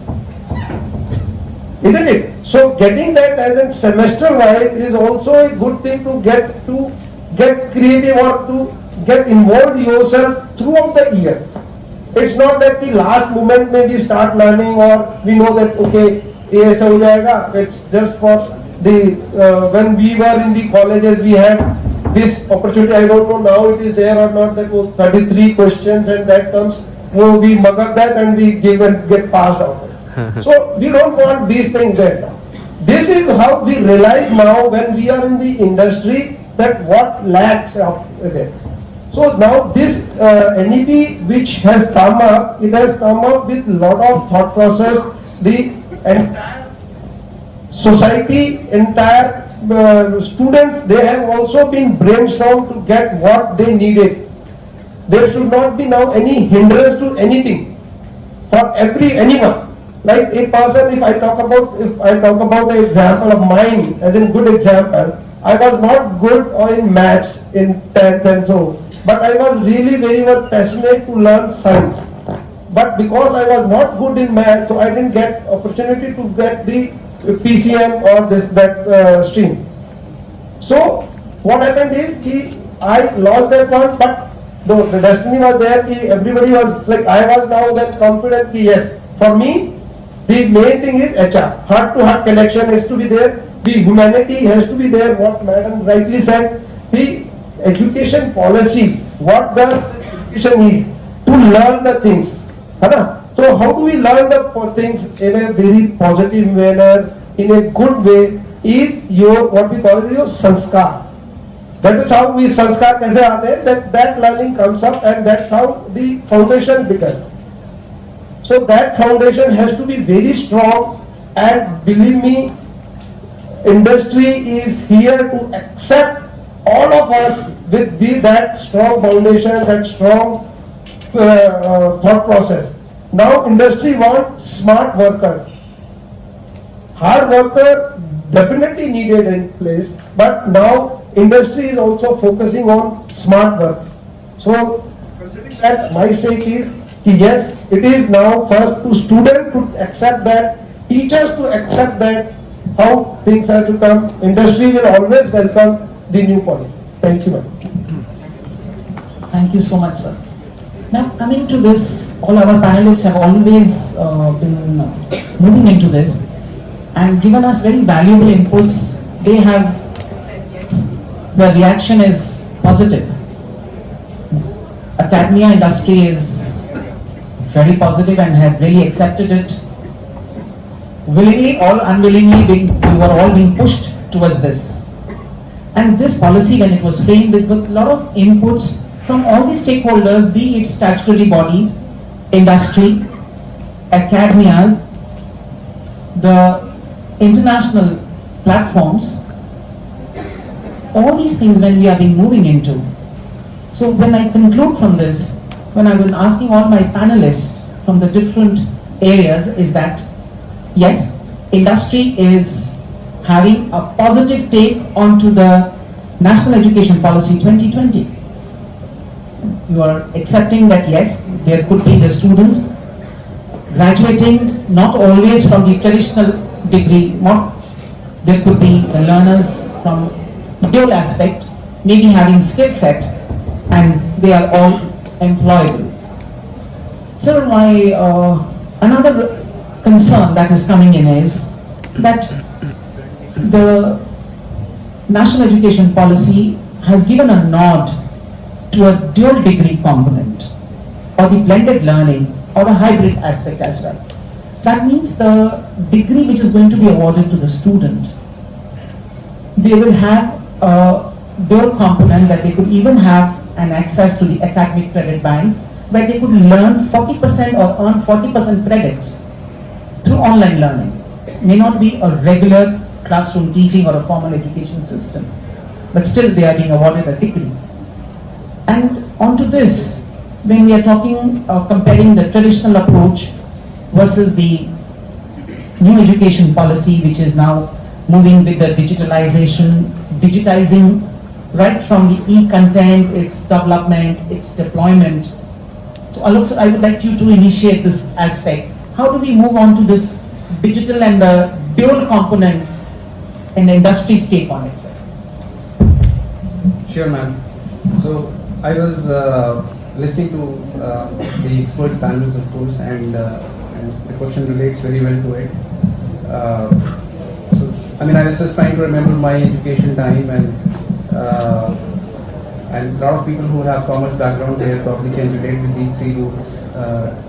Isn't it? So getting that as a semester wise is also a good thing to get creative or to get involved yourself throughout the year. It's not that the last moment maybe start learning or we know that okay ये ऐसा हो जाएगा. It's just for the when we were in the colleges we had this opportunity. I don't know now it is there or not, that 33 questions and that comes. We mug up that and we give and get passed out. So we don't want these things there. This is how we realize now when we are in the industry that what lacks out there. So now this NEP which has come up, it has come up with lot of thought process. The entire society, entire students, they have also been brainstormed to get what they needed. There should not be now any hindrance to anything for anyone. Like a person, if I talk about an example of mine as a good example, I was not good in maths in 10th and so, but I was really very much passionate to learn science. But because I was not good in maths, so I didn't get opportunity to get the PCM or that stream. So what happened is I lost that one, but the destiny was there. Everybody was like, I was now that confident. Yes, for me, the main thing is HR. Heart-to-heart connection has to be there. The humanity has to be there. What Madam rightly said, the education policy, what the education is to learn the things. So how do we learn the things in a very positive manner, in a good way? Is your what we call it your sanskar. That is how we sanskar kaise aate hain, that learning comes up and that's how the foundation begins. So that foundation has to be very strong, and believe me, industry is here to accept all of us with that strong foundation, that strong thought process. Now industry wants smart workers. Hard worker definitely needed in place, but now industry is also focusing on smart work. So considering that, my stake is yes, it is now first to students to accept that, teachers to accept that, how things have to come. Industry will always welcome the new policy. Thank you, ma'am. Thank you so much, sir. Now, coming to this, all our panelists have always been moving into this and given us very valuable inputs. They have said yes. The reaction is positive. Academia industry is very positive and have really accepted it. Willingly or unwillingly, we were all being pushed towards this. And this policy, when it was framed with a lot of inputs from all the stakeholders, be it statutory bodies, industry, academia, the international platforms, all these things when we have been moving into. So when I conclude from this, when I've been asking all my panelists from the different areas, is that yes, industry is having a positive take onto the National Education Policy 2020. You are accepting that yes, there could be the students graduating not always from the traditional degree, there could be the learners from dual aspect, maybe having skill set, and they are all employable. So my another concern that is coming in is that the National Education Policy has given a nod to a dual degree component or the blended learning or a hybrid aspect as well. That means the degree which is going to be awarded to the student, they will have a dual component that they could even have an access to the academic credit banks where they could learn 40% or earn 40% credits through online learning. It may not be a regular classroom teaching or a formal education system, but still they are being awarded a degree. And onto this, when we are talking, comparing the traditional approach versus the new education policy, which is now moving with the digitalization, digitizing right from the e-content, its development, its deployment. So Alok sir, I would like you to initiate this aspect. How do we move on to this digital and the dual components and industry's take on it, sir? Sure, ma'am. So I was listening to the expert panels, of course, and the question relates very well to it. So, I mean, I was just trying to remember my education time, and a lot of people who have commerce background there probably can relate with these three rules: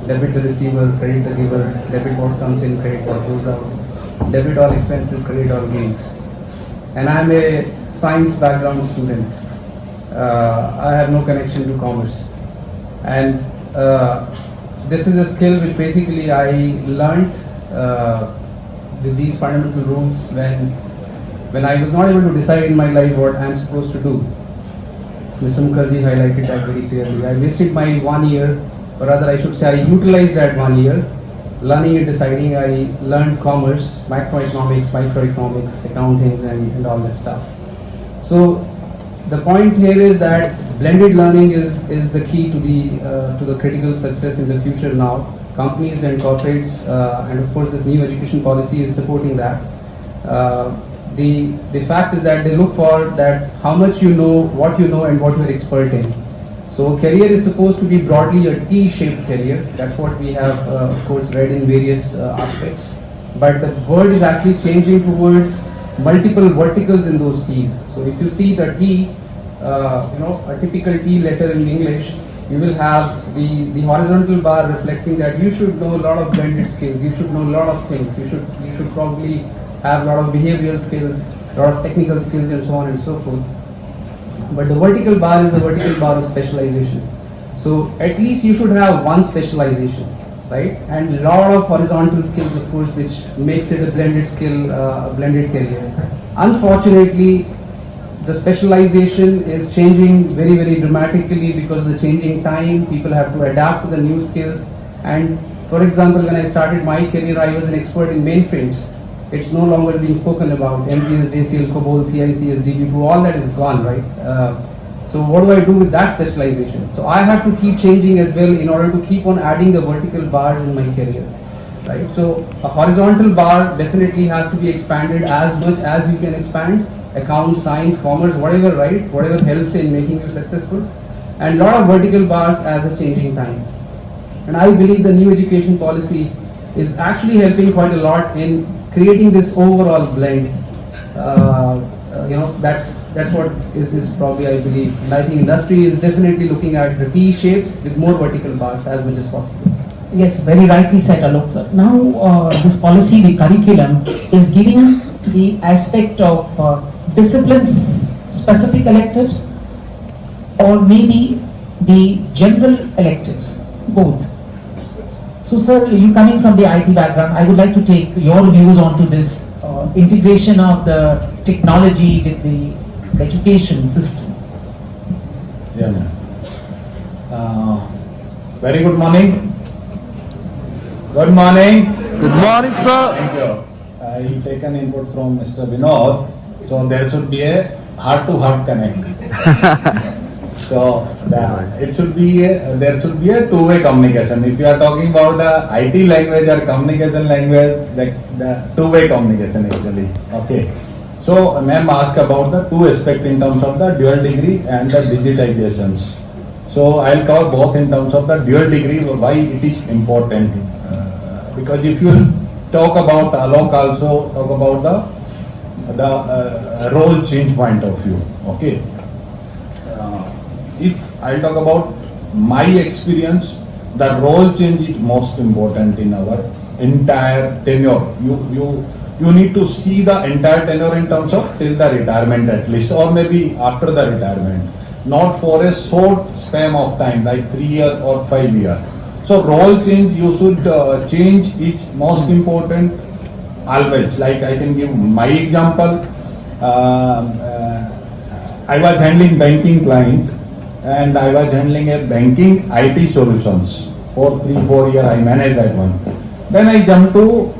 debit the receiver, credit the giver, debit what comes in, credit what goes out, debit all expenses, credit all gains. And I'm a science background student. I have no connection to commerce, and this is a skill which basically I learned with these fundamental rules when I was not able to decide in my life what I'm supposed to do. Mr. Mukherjee highlighted that very clearly. I wasted my 1 year, or rather I should say I utilized that 1 year learning and deciding. I learned commerce, macroeconomics, microeconomics, accountings, and all that stuff. So the point here is that blended learning is the key to the critical success in the future now. Companies and corporates, and of course this new education policy is supporting that. The fact is that they look for that how much you know, what you know, and what you are expert in. So career is supposed to be broadly a T-shaped career. That's what we have, of course, read in various aspects. But the word is actually changing towards multiple verticals in those T's. So if you see the T, a typical T letter in English, you will have the horizontal bar reflecting that you should know a lot of blended skills. You should know a lot of things. You should probably have a lot of behavioral skills, a lot of technical skills, and so on and so forth. But the vertical bar is a vertical bar of specialization. So at least you should have one specialization, right? And a lot of horizontal skills, of course, which makes it a blended skill, a blended career. Unfortunately, the specialization is changing very, very dramatically because of the changing time. People have to adapt to the new skills. And for example, when I started my career, I was an expert in mainframes. It's no longer being spoken about. MGS, JCL, COBOL, CICS, DB2, all that is gone, right? So what do I do with that specialization? So I have to keep changing as well in order to keep on adding the vertical bars in my career. right? So a horizontal bar definitely has to be expanded as much as you can expand. Accounts, science, commerce, whatever, right? Whatever helps in making you successful. And lot of vertical bars as a changing time. And I believe the new education policy is actually helping quite a lot in creating this overall blend. That's what is probably, I believe. And I think industry is definitely looking at the T shapes with more vertical bars as much as possible. Yes, very rightly said, Alok sir. Now, this policy, the curriculum, is giving the aspect of disciplines, specific electives, or maybe the general electives, both. So, sir, you coming from the IT background, I would like to take your views onto this integration of the technology with the education system. Yeah, ma'am. Very good morning. Good morning. Good morning, sir. Thank you. I taken input from Mr. Vinod, so there should be a heart-to-heart connect. So there should be a two-way communication. If you are talking about the IT language or communication language, the two-way communication actually. Okay. So ma'am asked about the two aspects in terms of the dual degree and the digitizations. So I'll cover both in terms of the dual degree, why it is important. Because if you talk about Alok also talk about the role change point of view. Okay. If I talk about my experience, the role change is most important in our entire tenure. You need to see the entire tenure in terms of till the retirement at least, or maybe after the retirement, not for a short span of time like 3 years or 5 years. So role change, you should change is most important always. Like I can give my example. I was handling banking client and I was handling a banking IT solutions for 3-4 years. I managed that one. Then I jumped to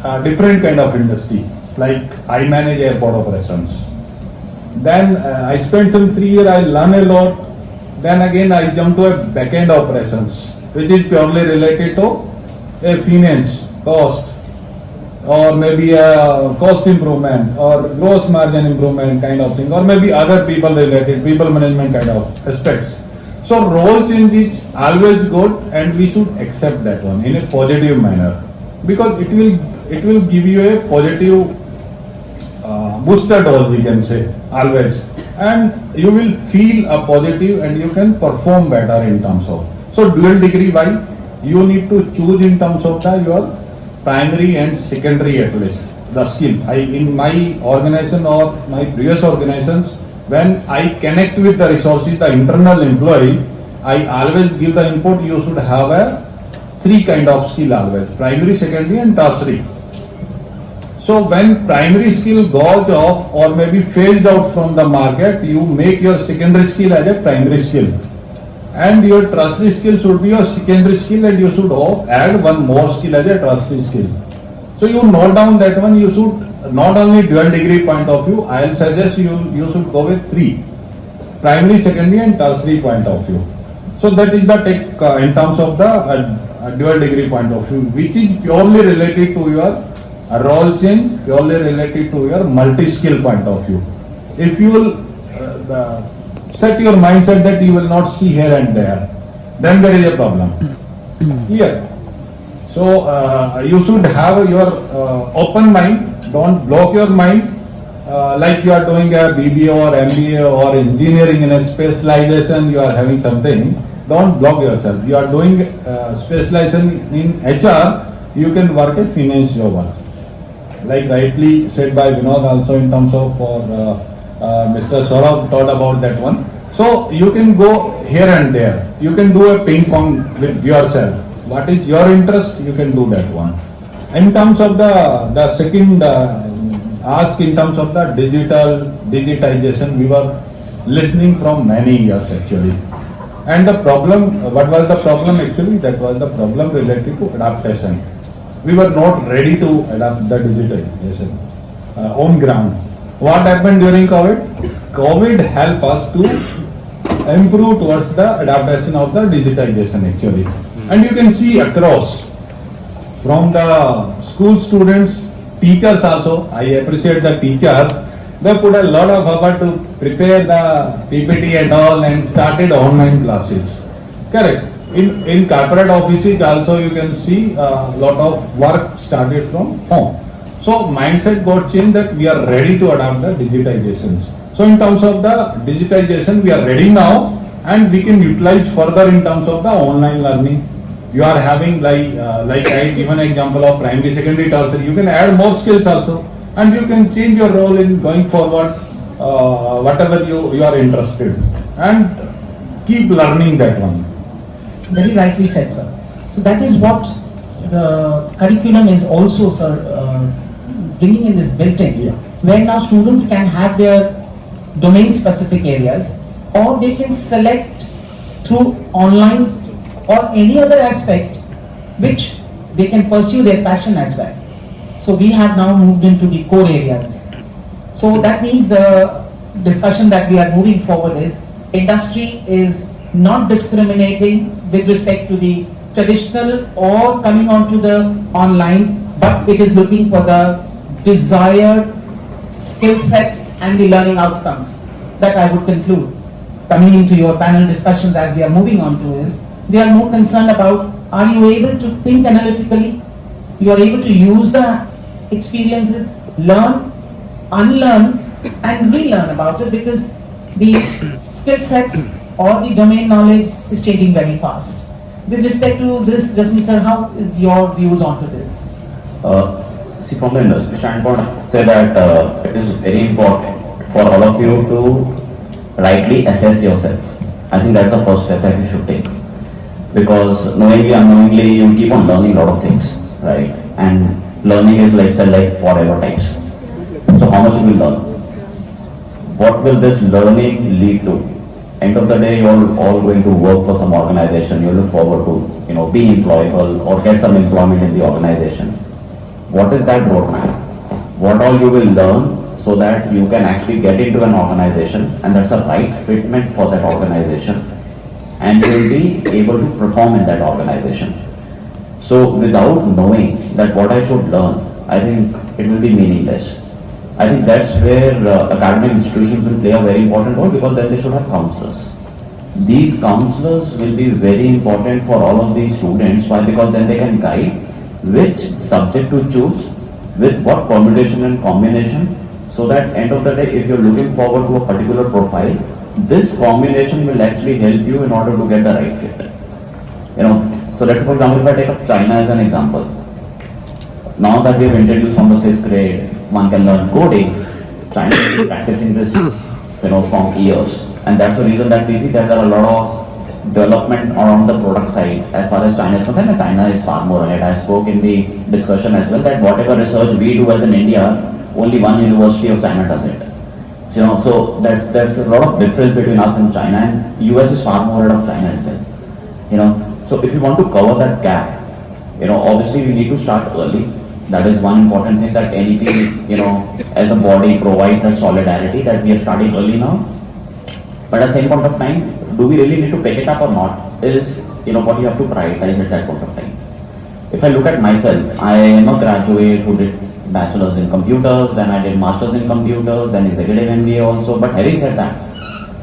a different kind of industry, like I manage airport operations. Then I spent some 3 years, I learned a lot. Then again I jumped to a back-end operations, which is purely related to a finance, cost, or maybe a cost improvement or gross margin improvement kind of thing, or maybe other people related, people management kind of aspects. So role change is always good and we should accept that one in a positive manner, because it will give you a positive booster dose, we can say, always, and you will feel a positive and you can perform better in terms of. So dual degree, why? You need to choose in terms of your primary and secondary at least, the skill. In my organization or my previous organizations, when I connect with the resources, the internal employee, I always give the input, you should have a 3 kind of skill always, primary, secondary and tertiary. So when primary skill goes off or maybe phased out from the market, you make your secondary skill as a primary skill. And your tertiary skill should be your secondary skill, and you should add one more skill as a tertiary skill. So you note down that one, you should not only dual degree point of view, I will suggest you should go with 3. Primary, secondary and tertiary point of view. So that is the tech in terms of the dual degree point of view, which is purely related to your role change, purely related to your multi-skill point of view. If you will set your mindset that you will not see here and there, then there is a problem. Here. So you should have your open mind, don't block your mind, like you are doing a BBA or MBA or engineering in a specialization, you are having something, don't block yourself. You are doing specialization in HR, you can work a finance job. Like rightly said by Vinod also in terms of Mr. Saurabh taught about that one. So you can go here and there. You can do a ping pong with yourself. What is your interest? You can do that one. In terms of the second ask in terms of the digitization, we were listening from many years actually. And the problem, what was the problem actually? That was the problem related to adaptation. We were not ready to adapt the digitization on ground. What happened during COVID? COVID helped us to improve towards the adaptation of the digitization actually. And you can see across from the school students, teachers also. I appreciate the teachers. They put a lot of effort to prepare the PPT and all and started online classes. Correct. In corporate offices also you can see a lot of work started from home. So mindset got changed that we are ready to adopt the digitizations. So in terms of the digitization, we are ready now and we can utilize further in terms of the online learning. You are having like I given an example of primary, secondary, tertiary. You can add more skills also, and you can change your role in going forward, whatever you are interested, and keep learning that one. Very rightly said, sir. So that is what the curriculum is also, sir, bringing in this built-in, Yeah. where now students can have their domain-specific areas, or they can select through online or any other aspect which they can pursue their passion as well. So we have now moved into the core areas. So that means the discussion that we are moving forward is industry is not discriminating with respect to the traditional or coming on to the online, but it is looking for the desired skill set and the learning outcomes. That I would conclude. Coming into your panel discussions as we are moving on to is, they are more concerned about, are you able to think analytically? You are able to use the experiences, learn, unlearn and relearn about it, because the skill sets or the domain knowledge is changing very fast. With respect to this, Jasmine sir, how is your views onto this? See, from the industry standpoint, I say that it is very important for all of you to rightly assess yourself. I think that's the first step that you should take. Because knowingly, unknowingly, you keep on learning a lot of things, right? And learning is like forever takes. So how much you will learn? What will this learning lead to? End of the day, you're all going to work for some organization. You look forward to, be employable or get some employment in the organization. What is that roadmap? What all you will learn so that you can actually get into an organization, and that's a right fitment for that organization, and you will be able to perform in that organization. So without knowing that what I should learn, I think it will be meaningless. I think that's where academic institutions will play a very important role, because then they should have counselors. These counselors will be very important for all of these students. Why? Because then they can guide which subject to choose, with what permutation and combination, so that end of the day, if you're looking forward to a particular profile, this combination will actually help you in order to get the right fit. So let's, for example, if I take up China as an example. Now that we have introduced from the 6th grade, one can learn coding. China has been practicing this, from years, and that's the reason that we see that there are a lot of development around the product side as far as China is concerned. And China is far more ahead. I spoke in the discussion as well that whatever research we do as in India, only one university of China does it. So there's a lot of difference between us and China, and US is far more ahead of China as well. So if you want to cover that gap, obviously we need to start early. That is one important thing that NEP, as a body provides a solidarity that we are starting early now. But at the same point of time, do we really need to pick it up or not is, what you have to prioritize at that point of time. If I look at myself, I am a graduate who did bachelor's in computers, then I did master's in computers, then executive MBA also. But having said that,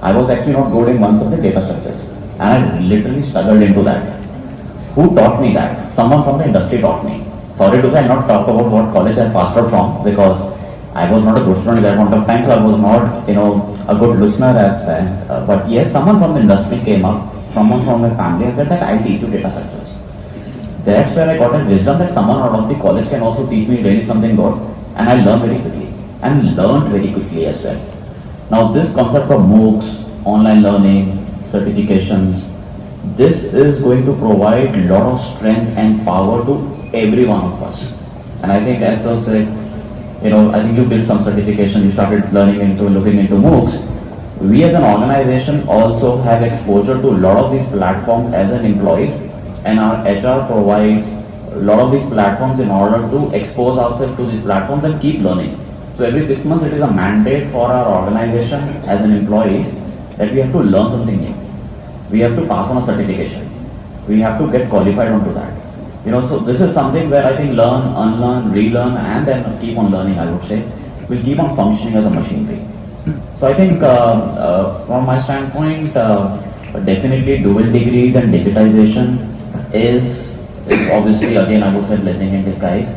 I was actually not good in one of the data structures, and I literally struggled into that. Who taught me that? Someone from the industry taught me. Sorry to say, I'll not talk about what college I passed out from, because I was not a good student at that point of time, so I was not, a good listener as well. But yes, someone from the industry came up, someone from my family, and said that I'll teach you data structures. That's where I got a wisdom that someone out of the college can also teach me really something good, and I learned very quickly, and learned very quickly as well. Now this concept of MOOCs, online learning, certifications, this is going to provide a lot of strength and power to every one of us. And I think, as I said, I think you did some certification, you started looking into MOOCs. We as an organization also have exposure to a lot of these platforms as an employees, and our HR provides a lot of these platforms in order to expose ourselves to these platforms and keep learning. So every 6 months it is a mandate for our organization as an employees that we have to learn something new. We have to pass on a certification. We have to get qualified onto that. So this is something where I think learn, unlearn, relearn, and then keep on learning, I would say, will keep on functioning as a machinery. So I think from my standpoint, definitely dual degrees and digitization is obviously, again, I would say blessing in disguise.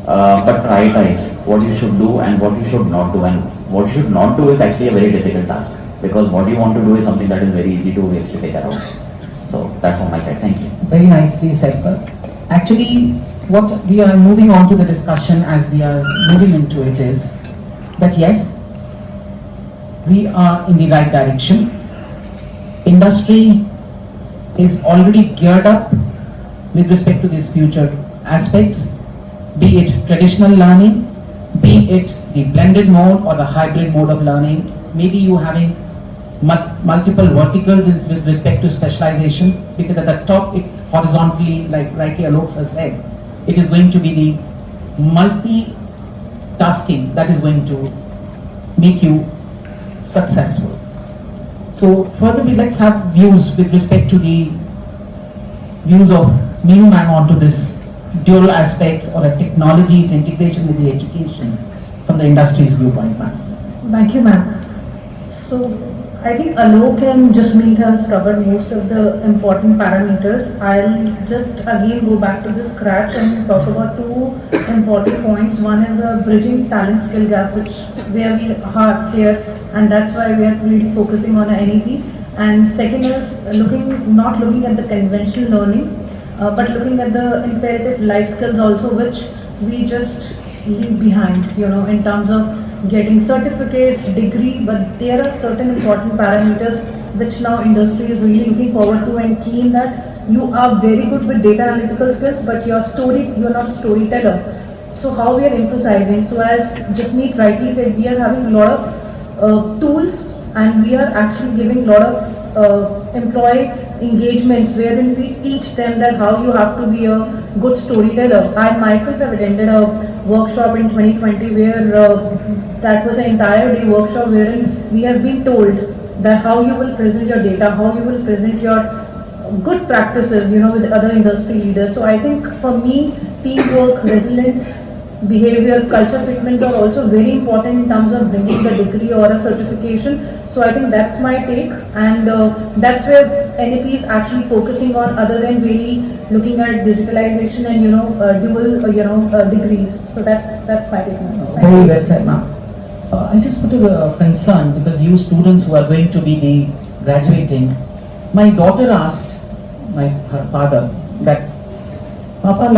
But prioritize what you should do and what you should not do. And what you should not do is actually a very difficult task, because what you want to do is something that is very easy to actually take care of. So that's from my side. Thank you. Very nicely said, sir. Actually, what we are moving on to the discussion as we are moving into it is that yes, we are in the right direction. Industry is already geared up with respect to these future aspects, be it traditional learning, be it the blended mode or the hybrid mode of learning. Maybe you having multiple verticals with respect to specialization, because at the top it horizontally, like rightly Alok has said, it is going to be the multitasking that is going to make you successful. So further, let's have views with respect to the views of Meenu ma'am onto this dual aspects or a technology, its integration with the education from the industry's viewpoint, ma'am. Thank you, ma'am. So I think Alok and Jasmeet has covered most of the important parameters. I'll just again go back to the scratch and talk about two important points. One is a bridging talent skill gap, where we are here, and that's why we are really focusing on NEP. And second is not looking at the conventional learning, but looking at the imperative life skills also, which we just leave behind, in terms of getting certificates, degree, but there are certain important parameters which now industry is really looking forward to and keen that you are very good with data analytical skills, but you're not a storyteller. So how we are emphasizing, so as Jasmeet rightly said, we are having a lot of tools, and we are actually giving a lot of employee engagements wherein we teach them that how you have to be a good storyteller. I myself have attended a workshop in 2020 where that was an entire day workshop wherein we have been told that how you will present your data, how you will present your good practices, with other industry leaders. So I think for me, teamwork, resilience, behavior, culture fitments are also very important in terms of bringing the degree or a certification. So I think that's my take, and that's where NEP is actually focusing on, other than really looking at digitalization and dual degrees. So that's my take. Very well said, ma'am. I just put a concern, because you students who are going to be the graduating, my daughter asked her father that, Papa,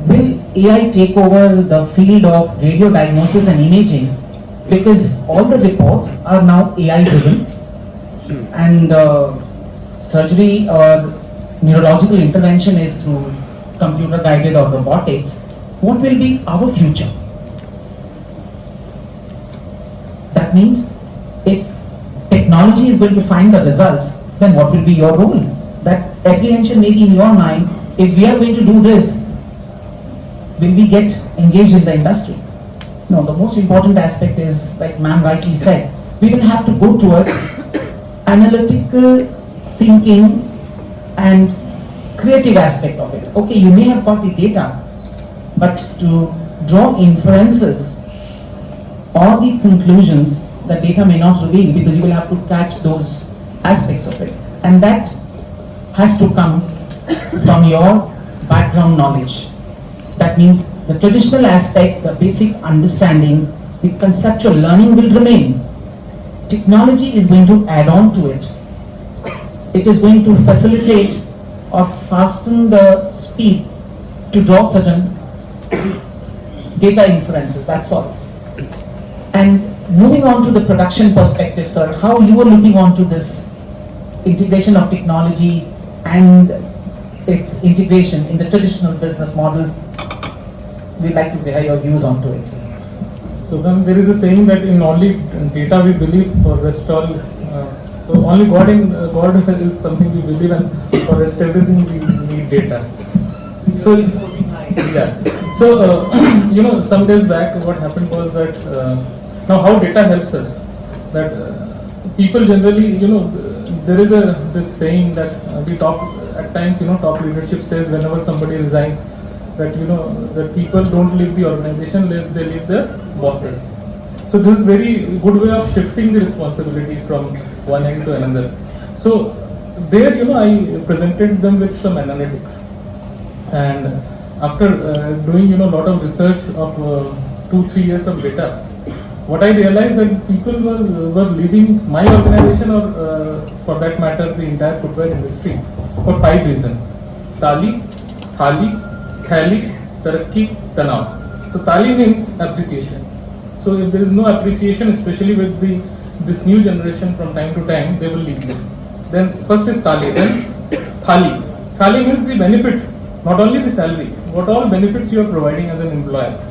will AI take over the field of radio diagnosis and imaging? Because all the reports are now AI driven, and surgery or neurological intervention is through computer guided or robotics. What will be our future? That means if technology is going to find the results, then what will be your role? That apprehension may be in your mind. If we are going to do this, will we get engaged in the industry? No, the most important aspect is, like ma'am rightly said, we will have to go towards analytical thinking and creative aspect of it. Okay, you may have got the data, but to draw inferences or the conclusions, the data may not reveal, because you will have to catch those aspects of it. And that has to come from your background knowledge. That means the traditional aspect, the basic understanding, the conceptual learning will remain. Technology is going to add on to it. It is going to facilitate or fasten the speed to draw certain data inferences, that's all. And moving on to the production perspective, sir, how you are looking on to this integration of technology and its integration in the traditional business models? We'd like to hear your views onto it. So then there is a saying that in only data we believe, for rest all. So only God is something we believe, and for rest everything we need data. So yeah. So some days back what happened was that now how data helps us. That people generally, there is this saying that we talk at times, top leadership says whenever somebody resigns that, that people don't leave the organization, they leave their bosses. So this is very good way of shifting the responsibility from one end to another. So there, I presented them with some analytics, and after doing, a lot of research of 2-3 years of data, what I realized that people were leaving my organization, or for that matter the entire footwear industry, for 5 reasons: Tali, Thali, Thali, Tarakki, Tanav. So Tali means appreciation. So if there is no appreciation, especially with this new generation, from time to time they will leave you. Then first is Tali, then Thali. Thali means the benefit, not only the salary, what all benefits you are providing as an employer.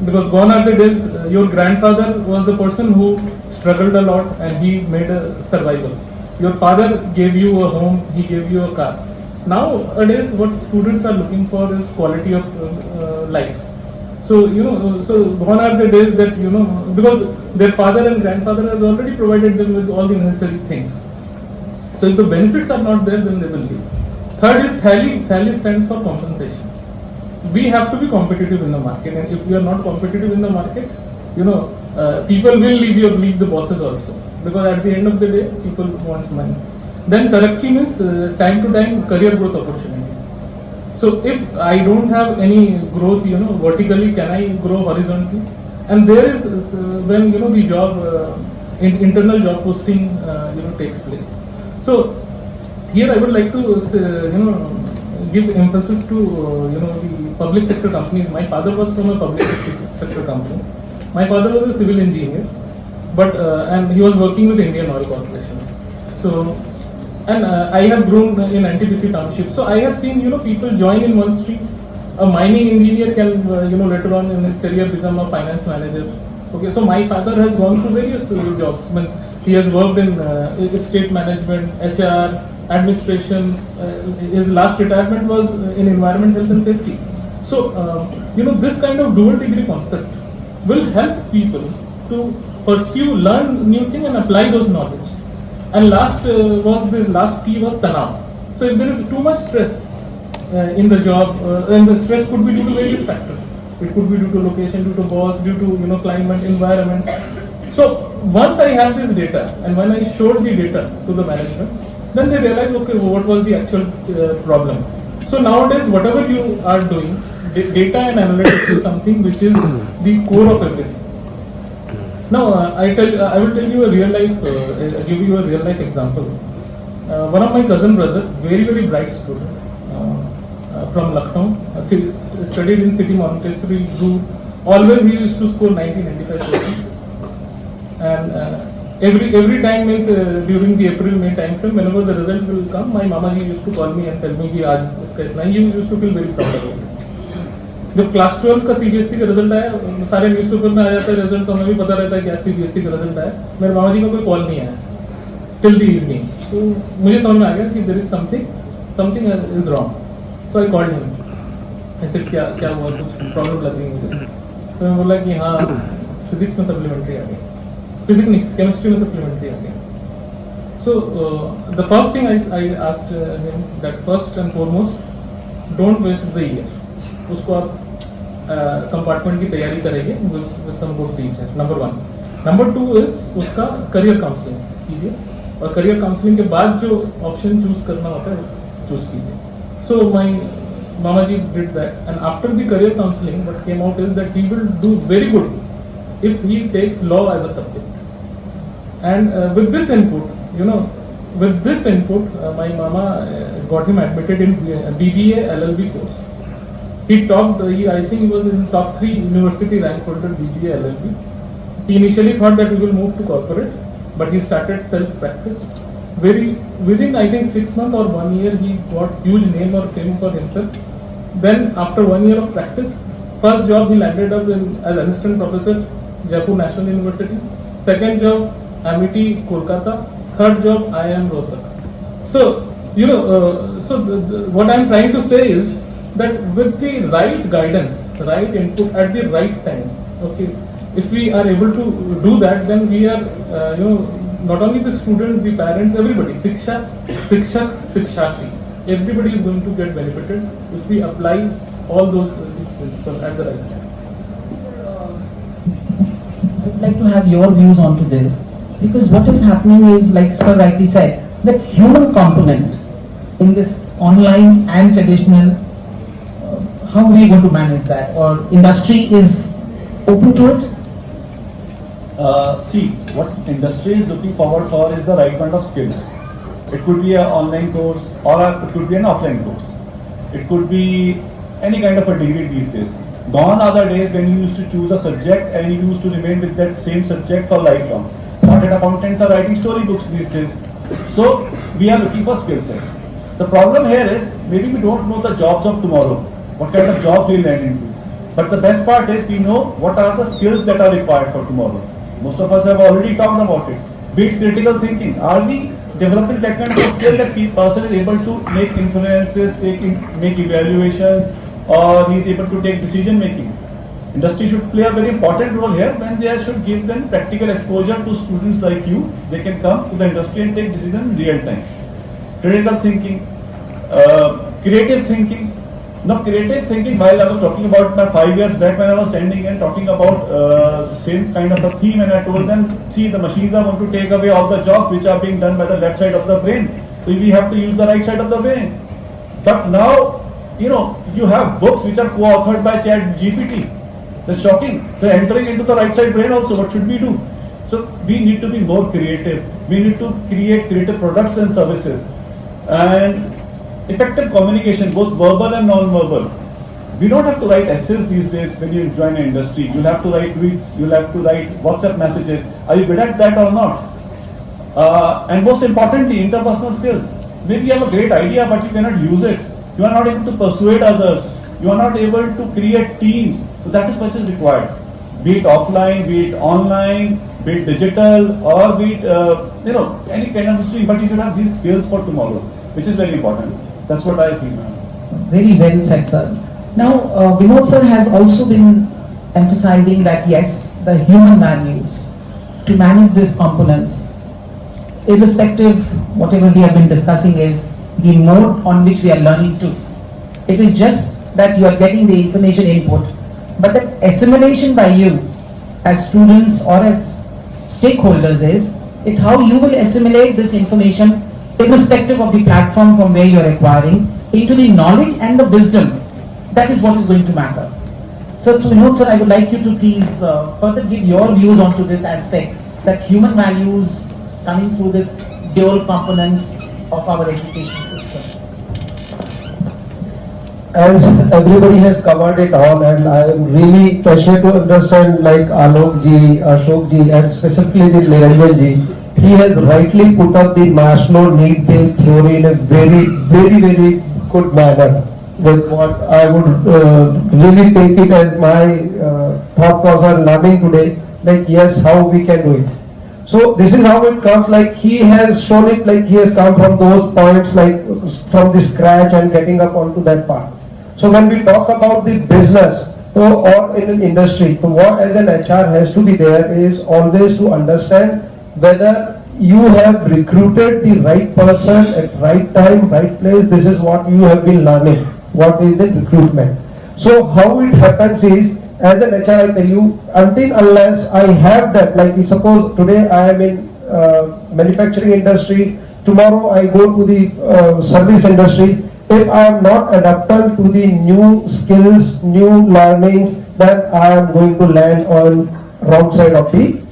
Because gone are the days, your grandfather was the person who struggled a lot and he made a survival. Your father gave you a home, he gave you a car. Nowadays, what students are looking for is quality of life. So, so gone are the days that, because their father and grandfather has already provided them with all the necessary things. So if the benefits are not there, then they will leave. Third is Thali. Thali stands for compensation. We have to be competitive in the market, and if we are not competitive in the market, people will leave the bosses also, because at the end of the day, people want money. Then Tarakki means time to time career growth opportunity. So if I don't have any growth, vertically, can I grow horizontally? And there is when the job internal job posting takes place. So here I would like to give emphasis to the public sector companies. My father was from a public sector company. My father was a civil engineer, but and he was working with Indian Oil Corporation. So, and I have grown in NTPC township. So I have seen people join in one stream. A mining engineer can later on in his career become a finance manager. Okay, so my father has gone through various jobs. Means he has worked in estate management, HR, administration. His last retirement was in environment, health and safety. So this kind of dual degree concept will help people to pursue, learn new thing and apply those knowledge. And last P was Tanav. So if there is too much stress in the job, and the stress could be due to various factors. It could be due to location, due to boss, due to climate, environment. So once I have this data, and when I showed the data to the management, then they realize, okay, what was the actual problem. So nowadays, whatever you are doing, data and analytics is something which is the core of everything. Now, I will tell you a real life, give you a real life example. One of my cousin brother, very very bright student from Lucknow, studied in City Montessori School. Always he used to score 90-95%. And every time means during the April-May time frame, whenever the result will come, my mama ji used to call me and tell me कि आज इसका इतना, he used to feel very proud of it. जब class 12 का CBSE का result आया, सारे newspaper में आ जाता है रिजल्ट, तो हमें भी पता रहता है कि आज CBSE का रिजल्ट आया. मेरे मामा जी का कोई कॉल नहीं आया till the evening. तो मुझे समझ में आ गया कि there is something is wrong. So I called him. I said क्या हुआ, कुछ प्रॉब्लम लग रही है मुझे. तो मैं बोला कि हाँ फिजिक्स में सप्लीमेंट्री आ गई. Physics नहीं, chemistry में supplementary आ गया. So the first thing I asked him that first and foremost, don't waste the year. उसको आप compartment की तैयारी करेंगे with some good teacher. Number 1. Number 2 is उसका career counseling कीजिए, और career counseling के बाद जो option choose करना होता है choose कीजिए. So my Mama ji did that, and after the career counseling, what came out is that he will do very good if he takes law as a subject. And with this input, my mama got him admitted in BBA LLB course. He topped, I think he was in top 3 university rank holder BBA LLB. He initially thought that he will move to corporate, but he started self-practice. Within I think 6 months or 1 year, he got huge name or fame for himself. Then after 1 year of practice, first job he landed up as assistant professor, Jaipur National University. Second job, Amity, Kolkata. Third job, IIM Rohtak. So, what I am trying to say is that with the right guidance, right input at the right time, okay, if we are able to do that, then we are, not only the students, the parents, everybody, Sikshak, Sikshati. everybody is going to get benefited if we apply all these principles at the right time. I would like to have your views onto this, because what is happening is, like Sir rightly said, that human component in this online and traditional, how are we going to manage that? Or industry is open to it? See, what industry is looking forward for is the right kind of skills. It could be an online course or it could be an offline course. It could be any kind of a degree these days. Gone are the days when you used to choose a subject and you used to remain with that same subject for lifelong. Chartered accountants are writing storybooks these days. So we are looking for skill sets. The problem here is maybe we don't know the jobs of tomorrow, what kind of jobs we land into. But the best part is we know what are the skills that are required for tomorrow. Most of us have already talked about it. Be it critical thinking. Are we developing that kind of a skill that person is able to make inferences, make evaluations, or he is able to take decision making? Industry should play a very important role here when they should give them practical exposure to students like you. They can come to the industry and take decisions in real time. Critical thinking, creative thinking. Now, creative thinking, while I was talking about my 5 years back when I was standing and talking about the same kind of a theme, and I told them, see, the machines are going to take away all the jobs which are being done by the left side of the brain. So we have to use the right side of the brain. But now, you have books which are co-authored by ChatGPT. That's shocking. They're entering into the right side brain also. What should we do? So we need to be more creative. We need to create creative products and services. And effective communication, both verbal and non-verbal. We don't have to write essays these days when you join an industry. You'll have to write tweets, you'll have to write WhatsApp messages. Are you good at that or not? And most importantly, interpersonal skills. Maybe you have a great idea, but you cannot use it. You are not able to persuade others. You are not able to create teams. So that is what is required. Be it offline, be it online, be it digital, or be it, any kind of stream. But you should have these skills for tomorrow, which is very important. That's what I feel. Very well said, sir. Now, Vinod sir has also been emphasizing that yes, the human values to manage these components, irrespective whatever we have been discussing is the mode on which we are learning to. It is just that you are getting the information input, but the assimilation by you as students or as stakeholders it's how you will assimilate this information irrespective of the platform from where you are acquiring into the knowledge and the wisdom. That is what is going to matter. So Vinod sir, I would like you to please further give your views onto this aspect, that human values coming through this dual components of our education system. As everybody has covered it all, and I am really passionate to understand, like Alok ji, Ashok ji, and specifically the Niranjan ji, he has rightly put up the Maslow need-based theory in a very, very, very good manner. With what I would really take it as my thought process learning today, like yes, how we can do it. So this is how it comes, like he has shown it, like he has come from those points, like from the scratch and getting up onto that part. So when we talk about the business or in an industry, so what as an HR has to be there is always to understand whether you have recruited the right person at right time, right place. This is what you have been learning. What is the recruitment? So how it happens is, as an HR I tell you, until unless I have that, like suppose today I am in manufacturing industry, tomorrow I go to the service industry. If I am not adapted to the new skills, new learnings, then I am going to land on wrong side of the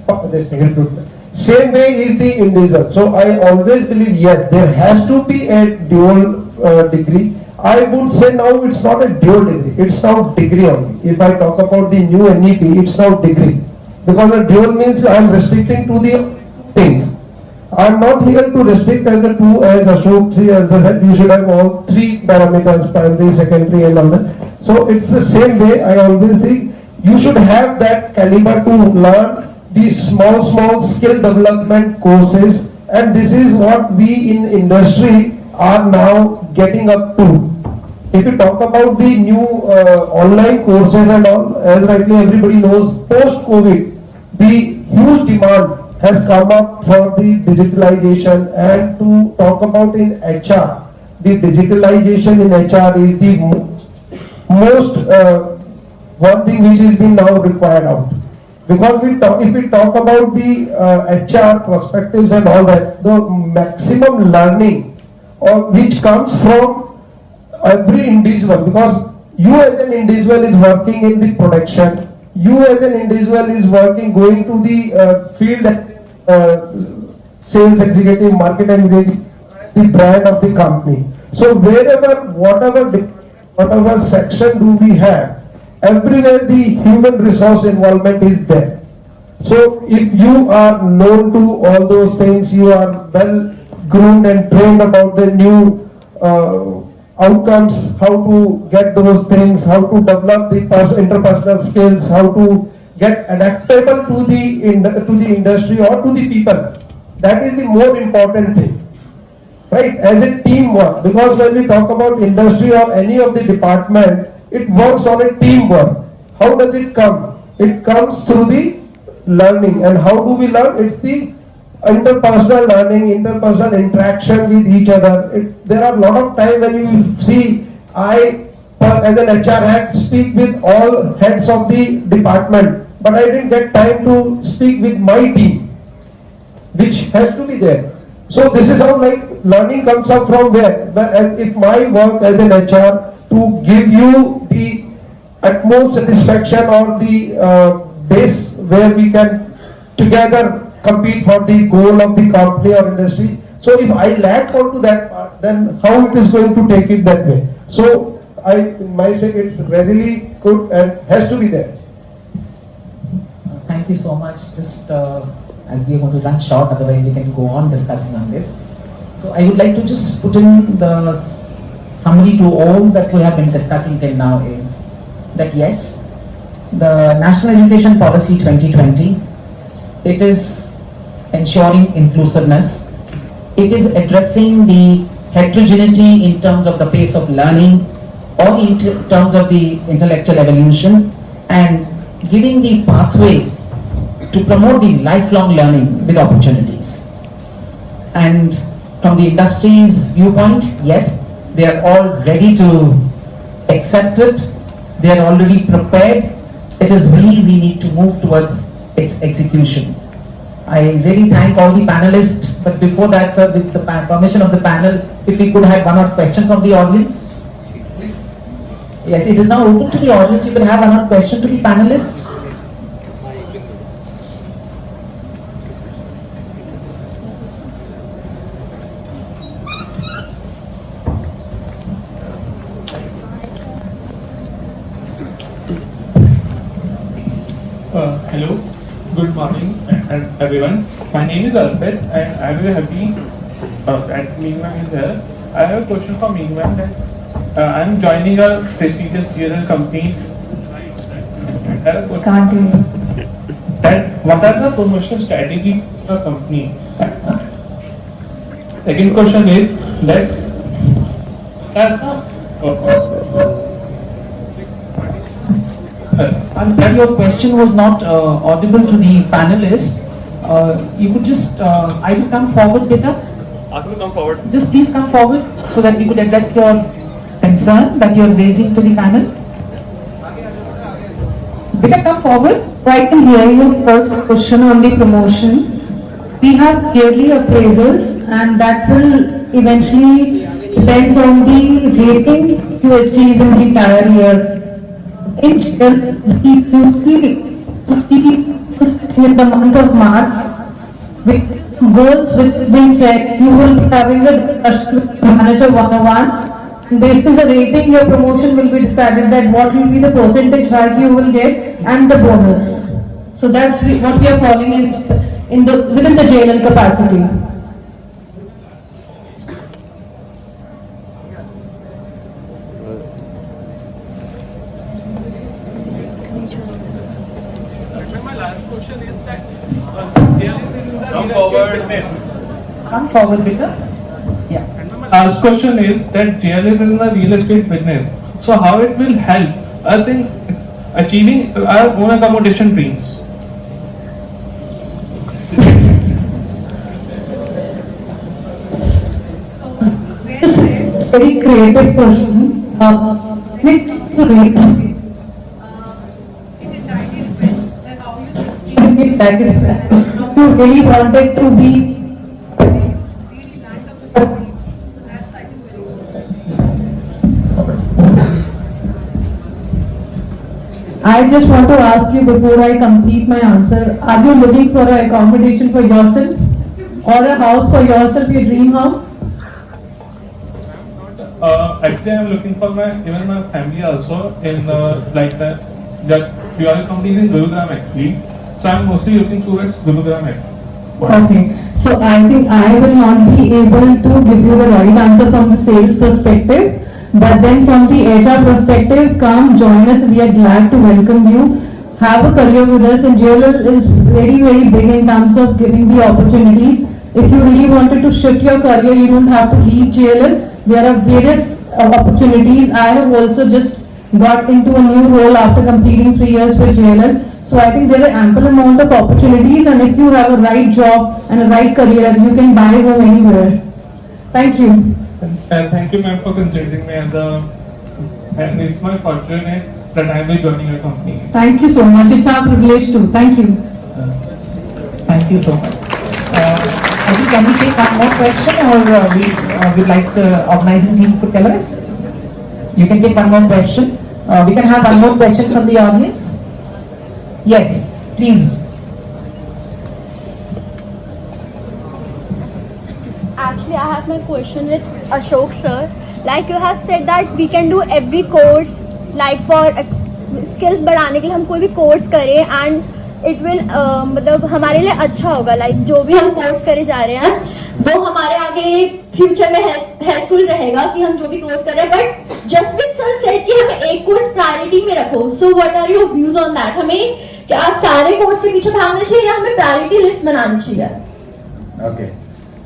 recruitment. Same way is the individual. So I always believe yes, there has to be a dual degree. I would say now it's not a dual degree, it's now degree only. If I talk about the new NEP, it's now degree. Because a dual means I am restricting to the things. I am not here to restrict as the two, as Ashok said, you should have all three parameters, primary, secondary and all that. So it's the same way. I always say you should have that caliber to learn these small skill development courses, and this is what we in industry are now getting up to. If you talk about the new online courses and all, as rightly everybody knows, post-COVID, the huge demand has come up for the digitalization, and to talk about in HR, the digitalization in HR is the most one thing which is being now required out. Because if we talk about the HR perspectives and all that, the maximum learning which comes from every individual, because you as an individual is working in the production, you as an individual is working, going to the field, sales executive, market executive, the brand of the company. So wherever, whatever section do we have, everywhere the human resource involvement is there. So if you are known to all those things, you are well groomed and trained about the new outcomes, how to get those things, how to develop the interpersonal skills, how to get adaptable to the industry or to the people. That is the more important thing, right? As a teamwork, because when we talk about industry or any of the department, it works on a teamwork. How does it come? It comes through the learning. And how do we learn? It's the interpersonal learning, interpersonal interaction with each other. There are a lot of times when you see, I as an HR head speak with all heads of the department, but I didn't get time to speak with my team, which has to be there. So this is how learning comes up from where? If my work as an HR to give you the utmost satisfaction or the base where we can together compete for the goal of the company or industry. So if I lack onto that part, then how it is going to take it that way? So myself, it's really good and has to be there. Thank you so much. Just as we are going to run short, otherwise we can go on discussing on this. So I would like to just put in the summary to all that we have been discussing till now is that yes, the National Education Policy 2020, it is ensuring inclusiveness. It is addressing the heterogeneity in terms of the pace of learning or in terms of the intellectual evolution and giving the pathway to promote the lifelong learning with opportunities. And from the industry's viewpoint, yes, they are all ready to accept it. They are already prepared. It is we need to move towards its execution. I really thank all the panelists, but before that, sir, with the permission of the panel, if we could have one or question from the audience. Yes, it is now open to the audience. You can have one or question to the panelists. Hello, good morning everyone. My name is Alfred and I am very happy that Meengman is here. I have a question for Meengman that I am joining a prestigious GLL company. I have a question. Can't hear you. That what are the promotion strategy of the company? Second question is that Alfred, your question was not audible to the panelists. You could just either come forward, Beta. I will come forward. Just please come forward so that we could address your concern that you are raising to the panel. Beta, come forward. I can hear your first question on the promotion. We have yearly appraisals and that will eventually depends on the rating you achieve in the entire year. In general, in the month of March, with goals which have been set, you will be having a discussion with the manager one-on-one. And based on the rating, your promotion will be decided that what will be the percentage hike you will get and the bonus. So that's what we are following within the JLL capacity. Come forward, Beta. Yeah. My last question is that JLL is in the real estate business. So how it will help us in achieving our own accommodation dreams? Well said. very creative person. It you really wanted to be. I just want to ask you before I complete my answer, are you looking for an accommodation for yourself or a house for yourself, your dream house? Actually, I'm looking for even my family also in like the pure companies in Gurugram actually. So I'm mostly looking towards Gurugram actually. Okay, so I think I will not be able to give you the right answer from the sales perspective, but then from the HR perspective, come join us. We are glad to welcome you. Have a career with us, and JLL is very, very big in terms of giving the opportunities. If you really wanted to shift your career, you don't have to leave JLL. There are various opportunities. I have also just got into a new role after completing 3 years with JLL. So I think there are ample amount of opportunities, and if you have a right job and a right career, you can buy home anywhere. Thank you. Thank you, ma'am, for considering me as a. And it's my fortunate that I will be joining your company. Thank you so much. It's our privilege too. Thank you. Thank you so much. I think can we take one more question, or we'd like the organizing team to tell us? You can take one more question. We can have one more question from the audience. Yes, please. Actually, I have my question with Ashok sir. Like you have said that we can do every course, like for skills बढ़ाने के लिए हम कोई भी course करें and it will मतलब हमारे लिए अच्छा होगा. Like जो भी हम course करे जा रहे हैं वो हमारे आगे future में helpful रहेगा कि हम जो भी course कर रहे हैं. But Jaspreet sir said कि हमें एक course priority में रखो. So what are your views on that? हमें क्या सारे course के पीछे भागना चाहिए या हमें priority list बनानी चाहिए? Okay.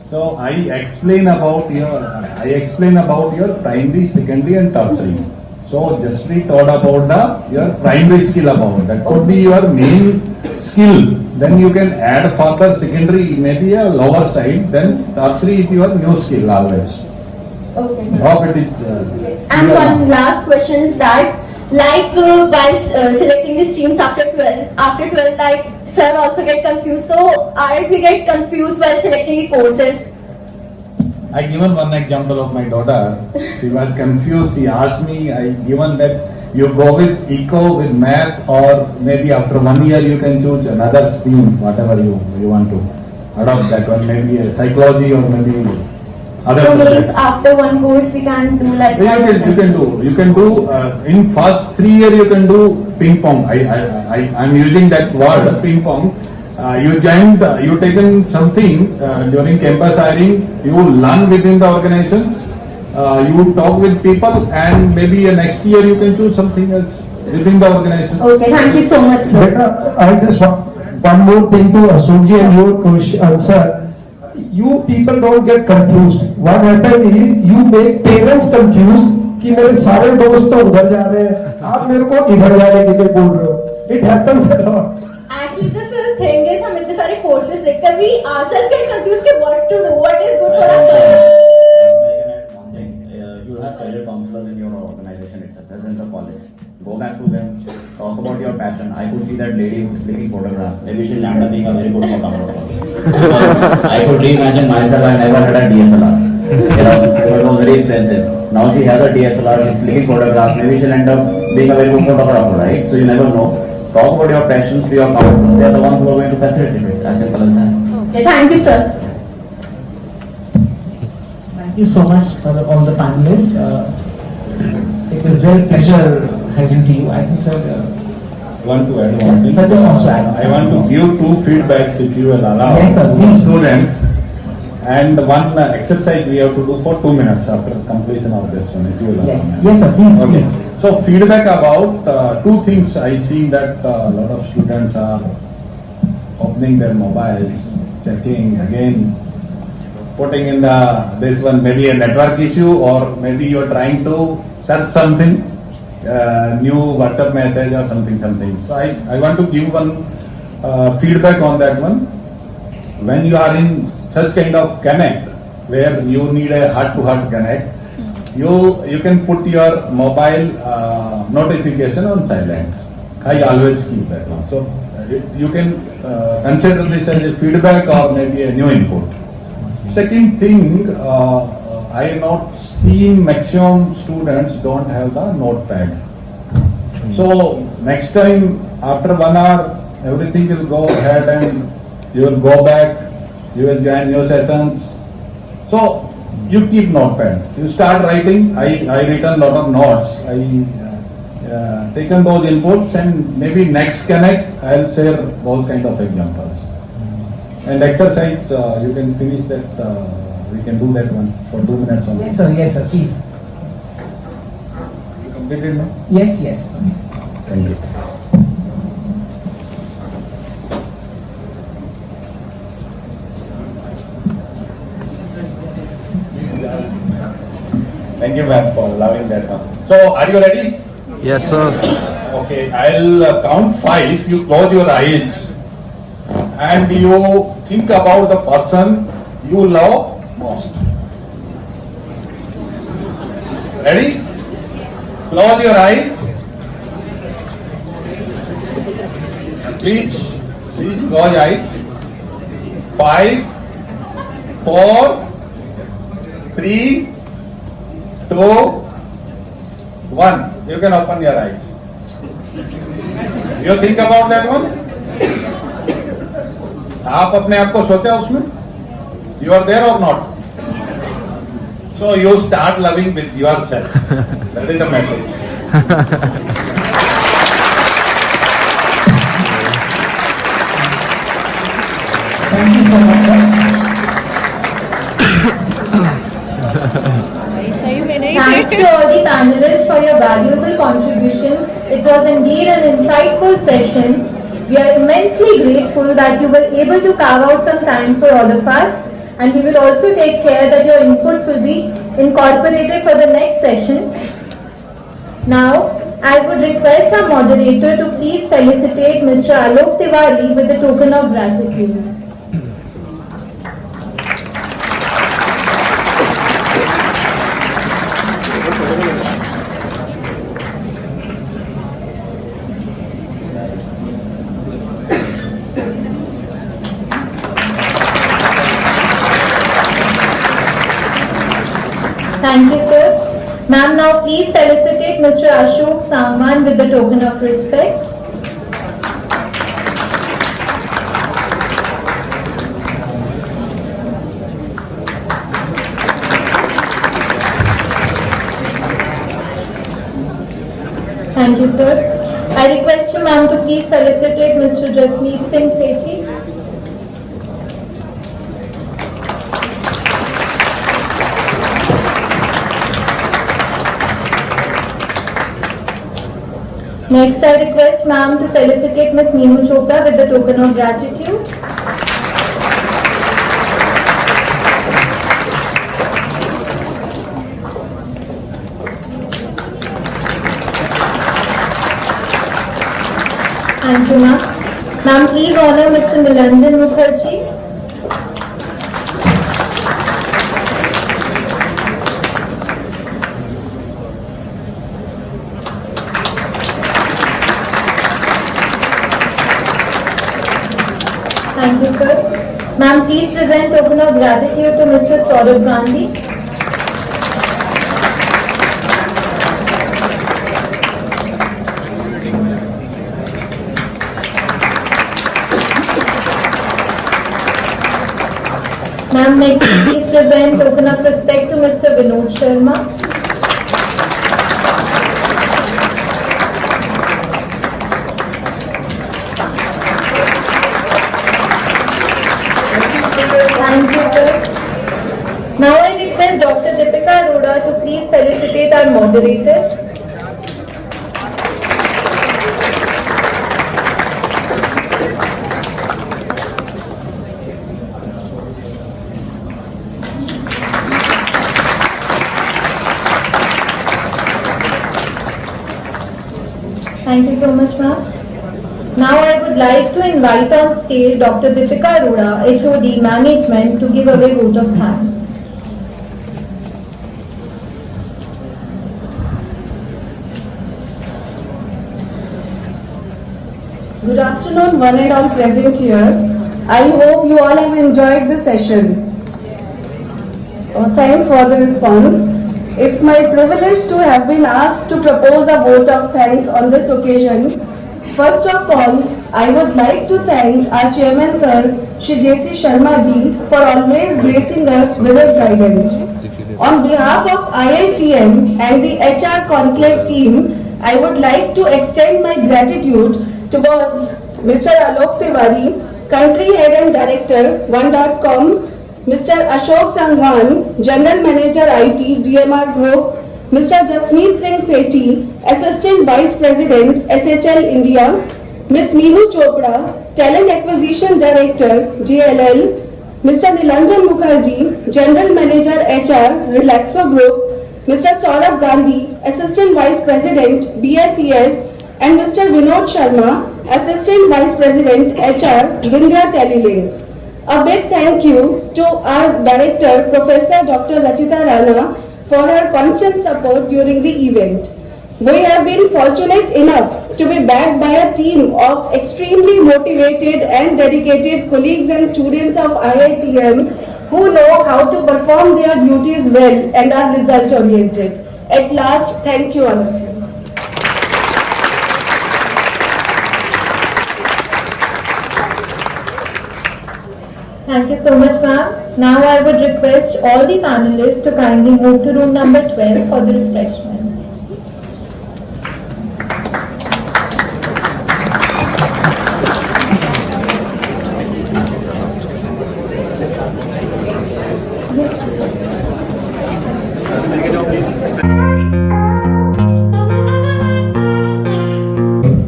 So I explain about your primary, secondary and tertiary. So just we talked about your primary skill about that could be your main skill. Then you can add further secondary, maybe a lower side. Then tertiary is your new skill always. Okay, sir. Hope it is. And one last question is that, like while selecting the streams after 12, like sir also get confused. So aren't we get confused while selecting the courses? I given one example of my daughter. She was confused. She asked me. I given that you go with eco, with math, or maybe after 1 year you can choose another stream, whatever you want to adopt that one. Maybe a psychology or maybe other. So means subject. after one course we can do like. You can do in first 3 years you can do ping pong. I'm using that word ping pong. You taken something during campus hiring. You learn within the organizations. You talk with people, and maybe next year you can choose something else within the organization. Okay, thank you so much, sir. I just want one more thing to Ashokji and your question, answer. You people don't get confused. What happens is you make parents confused कि मेरे सारे दोस्त तो उधर जा रहे हैं, आप मेरे को इधर जाने के लिए बोल रहे हो. It happens a lot. Actually, the thing is, हम इतने सारे courses देखते हैं, we ourselves get confused कि what to do, what is good for our career. You have career counselors in your organization itself, as in the college. Go back to them, talk about your passion. I could see that lady who's clicking photographs. Maybe she'll end up being a very good photographer. I could reimagine myself. I never had a DSLR. It was very expensive. Now she has a DSLR. She's clicking photographs. Maybe she'll end up being a very good photographer, right? So you never know. Talk about your passions to your counselors. They are the ones who are going to facilitate it. As simple as that. Okay, thank you, sir. Thank you so much for all the panelists. It was real pleasure having to you. I think, sir. I want to add one thing. Sir, just wants to add. I want to give 2 feedbacks if you will allow. Yes, sir, please. Students. And one exercise we have to do for 2 minutes after completion of this one, if you will allow. Yes, sir, please, Okay. please. So feedback about 2 things. I see that a lot of students are opening their mobiles, checking again, putting in this one maybe a network issue, or maybe you are trying to search something, new WhatsApp message or something. So I want to give one feedback on that one. When you are in such kind of connect where you need a heart-to-heart connect, you can put your mobile notification on silent. I always keep that one. So you can consider this as a feedback or maybe a new input. Second thing, I have not seen maximum students don't have the notepad. So next time after 1 hour, everything will go ahead and you will go back, you will join new sessions. So you keep notepad. You start writing. I written lot of notes. I taken those inputs, and maybe next connect I'll share those kind of examples. And exercise, you can finish that. We can do that one for 2 minutes only. Yes, sir, please. You completed now? Yes, yes. Thank you. Thank you, ma'am, for allowing that now. So, are you ready? Yes, sir. Okay, I'll count 5. You close your eyes and you think about the person you love most. Ready? Close your eyes. Please close your eyes. 5, 4, 3, 2, 1. You can open your eyes. You think about that one? आप अपने आप को सोचे उसमें? You are there or not? So you start loving with yourself. That is the message. Thank you so much, sir. Thanks to all the panelists for your valuable contributions. It was indeed an insightful session. We are immensely grateful that you were able to carve out some time for all of us, and we will also take care that your inputs will be incorporated for the next session. Now, I would request our moderator to please felicitate Mr. Alok Tiwari with the token of gratitude. Thank you, sir. Ma'am, now please felicitate Mr. Ashok Samwan with the token of respect. Thank you, sir. I request you, ma'am, to please felicitate Mr. Jasmeet Singh Sethi. Next, I request ma'am to felicitate Ms. Neemu Chopra with the token of gratitude. Thank you, ma'am. Ma'am, please honor Mr. Nilanjan Mukherjee. Thank you, sir. Ma'am, please present token of gratitude to Mr. Saurabh Gandhi. Ma'am, next please present token of respect to Mr. Vinod Sharma. Thank you, sir. Now I request Dr. Deepika Arora to please felicitate our moderator. Thank you so much, ma'am. Now I would like to invite on stage Dr. Deepika Arora, HOD Management, to give away vote of thanks. Good afternoon, one and all present here. I hope you all have enjoyed the session. Thanks for the response. It's my privilege to have been asked to propose a vote of thanks on this occasion. First of all, I would like to thank our chairman sir, Shri J.C. Sharma ji, for always gracing us with his guidance. On behalf of IITM and the HR Conclave team, I would like to extend my gratitude towards Mr. Alok Tiwari, Country Head and Director, 1.com, Mr. Ashok Sangwan, General Manager IT, GMR Group, Mr. Jasmeet Singh Sethi, Assistant Vice President, SHL India, Ms. Meenu Chopra, Talent Acquisition Director, JLL, Mr. Nilanjan Mukherjee, General Manager HR, Relaxo Group, Mr. Saurabh Gandhi, Assistant Vice President, BSES, and Mr. Vinod Sharma, Assistant Vice President, HR, Vindhya Telelinks. A big thank you to our Director, Professor Dr. Rachita Rana, for her constant support during the event. We have been fortunate enough to be backed by a team of extremely motivated and dedicated colleagues and students of IITM who know how to perform their duties well and are result oriented. At last, thank you all of you. Thank you so much, ma'am. Now I would request all the panelists to kindly move to room number 12 for the refreshments.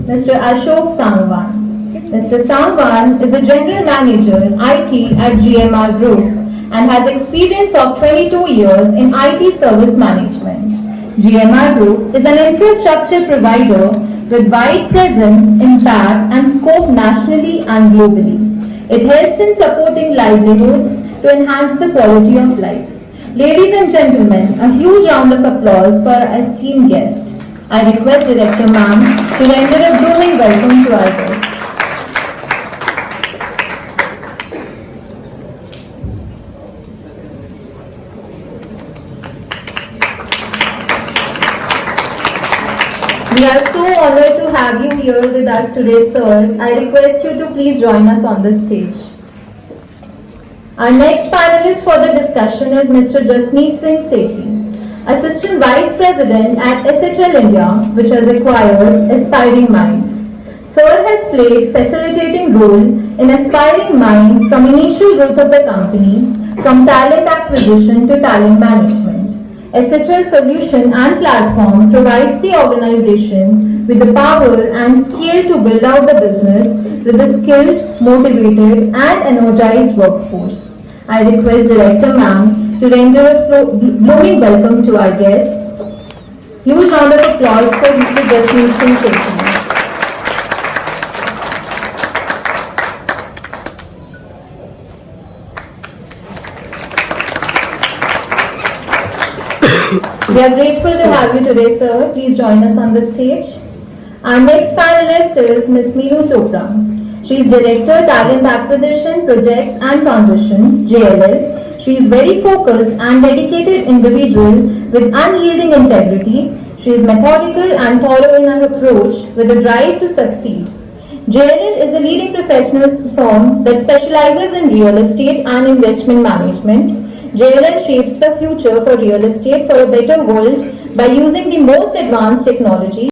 Mr. Ashok Sangwan. Mr. Sangwan is a General Manager in IT at GMR Group and has experience of 22 years in IT service management. GMR Group is an infrastructure provider with wide presence, impact and scope nationally and globally. It helps in supporting livelihoods to enhance the quality of life. Ladies and gentlemen, a huge round of applause for our esteemed guest. I request Director Ma'am to render a blooming welcome to our guest. We are so honored to have you here with us today, sir. I request you to please join us on the stage. Our next panelist for the discussion is Mr. Jasmeet Singh Sethi, Assistant Vice President at SHL India, which has acquired Aspiring Minds. Sir has played facilitating role in Aspiring Minds from initial growth of the company, from talent acquisition to talent management. SHL solution and platform provides the organization with the power and scale to build out the business with a skilled, motivated and energized workforce. I request Director Ma'am to render a blooming welcome to our guest. Huge round of applause for Mr. Jasmeet Singh Sethi. We are grateful to have you today, sir. Please join us on the stage. Our next panelist is Ms. Meenu Chopra. She is Director, Talent Acquisition, Projects and Transitions, JLL. She is very focused and dedicated individual with unyielding integrity. She is methodical and thorough in her approach with a drive to succeed. JLL is a leading professional firm that specializes in real estate and investment management. JLL shapes the future for real estate for a better world by using the most advanced technology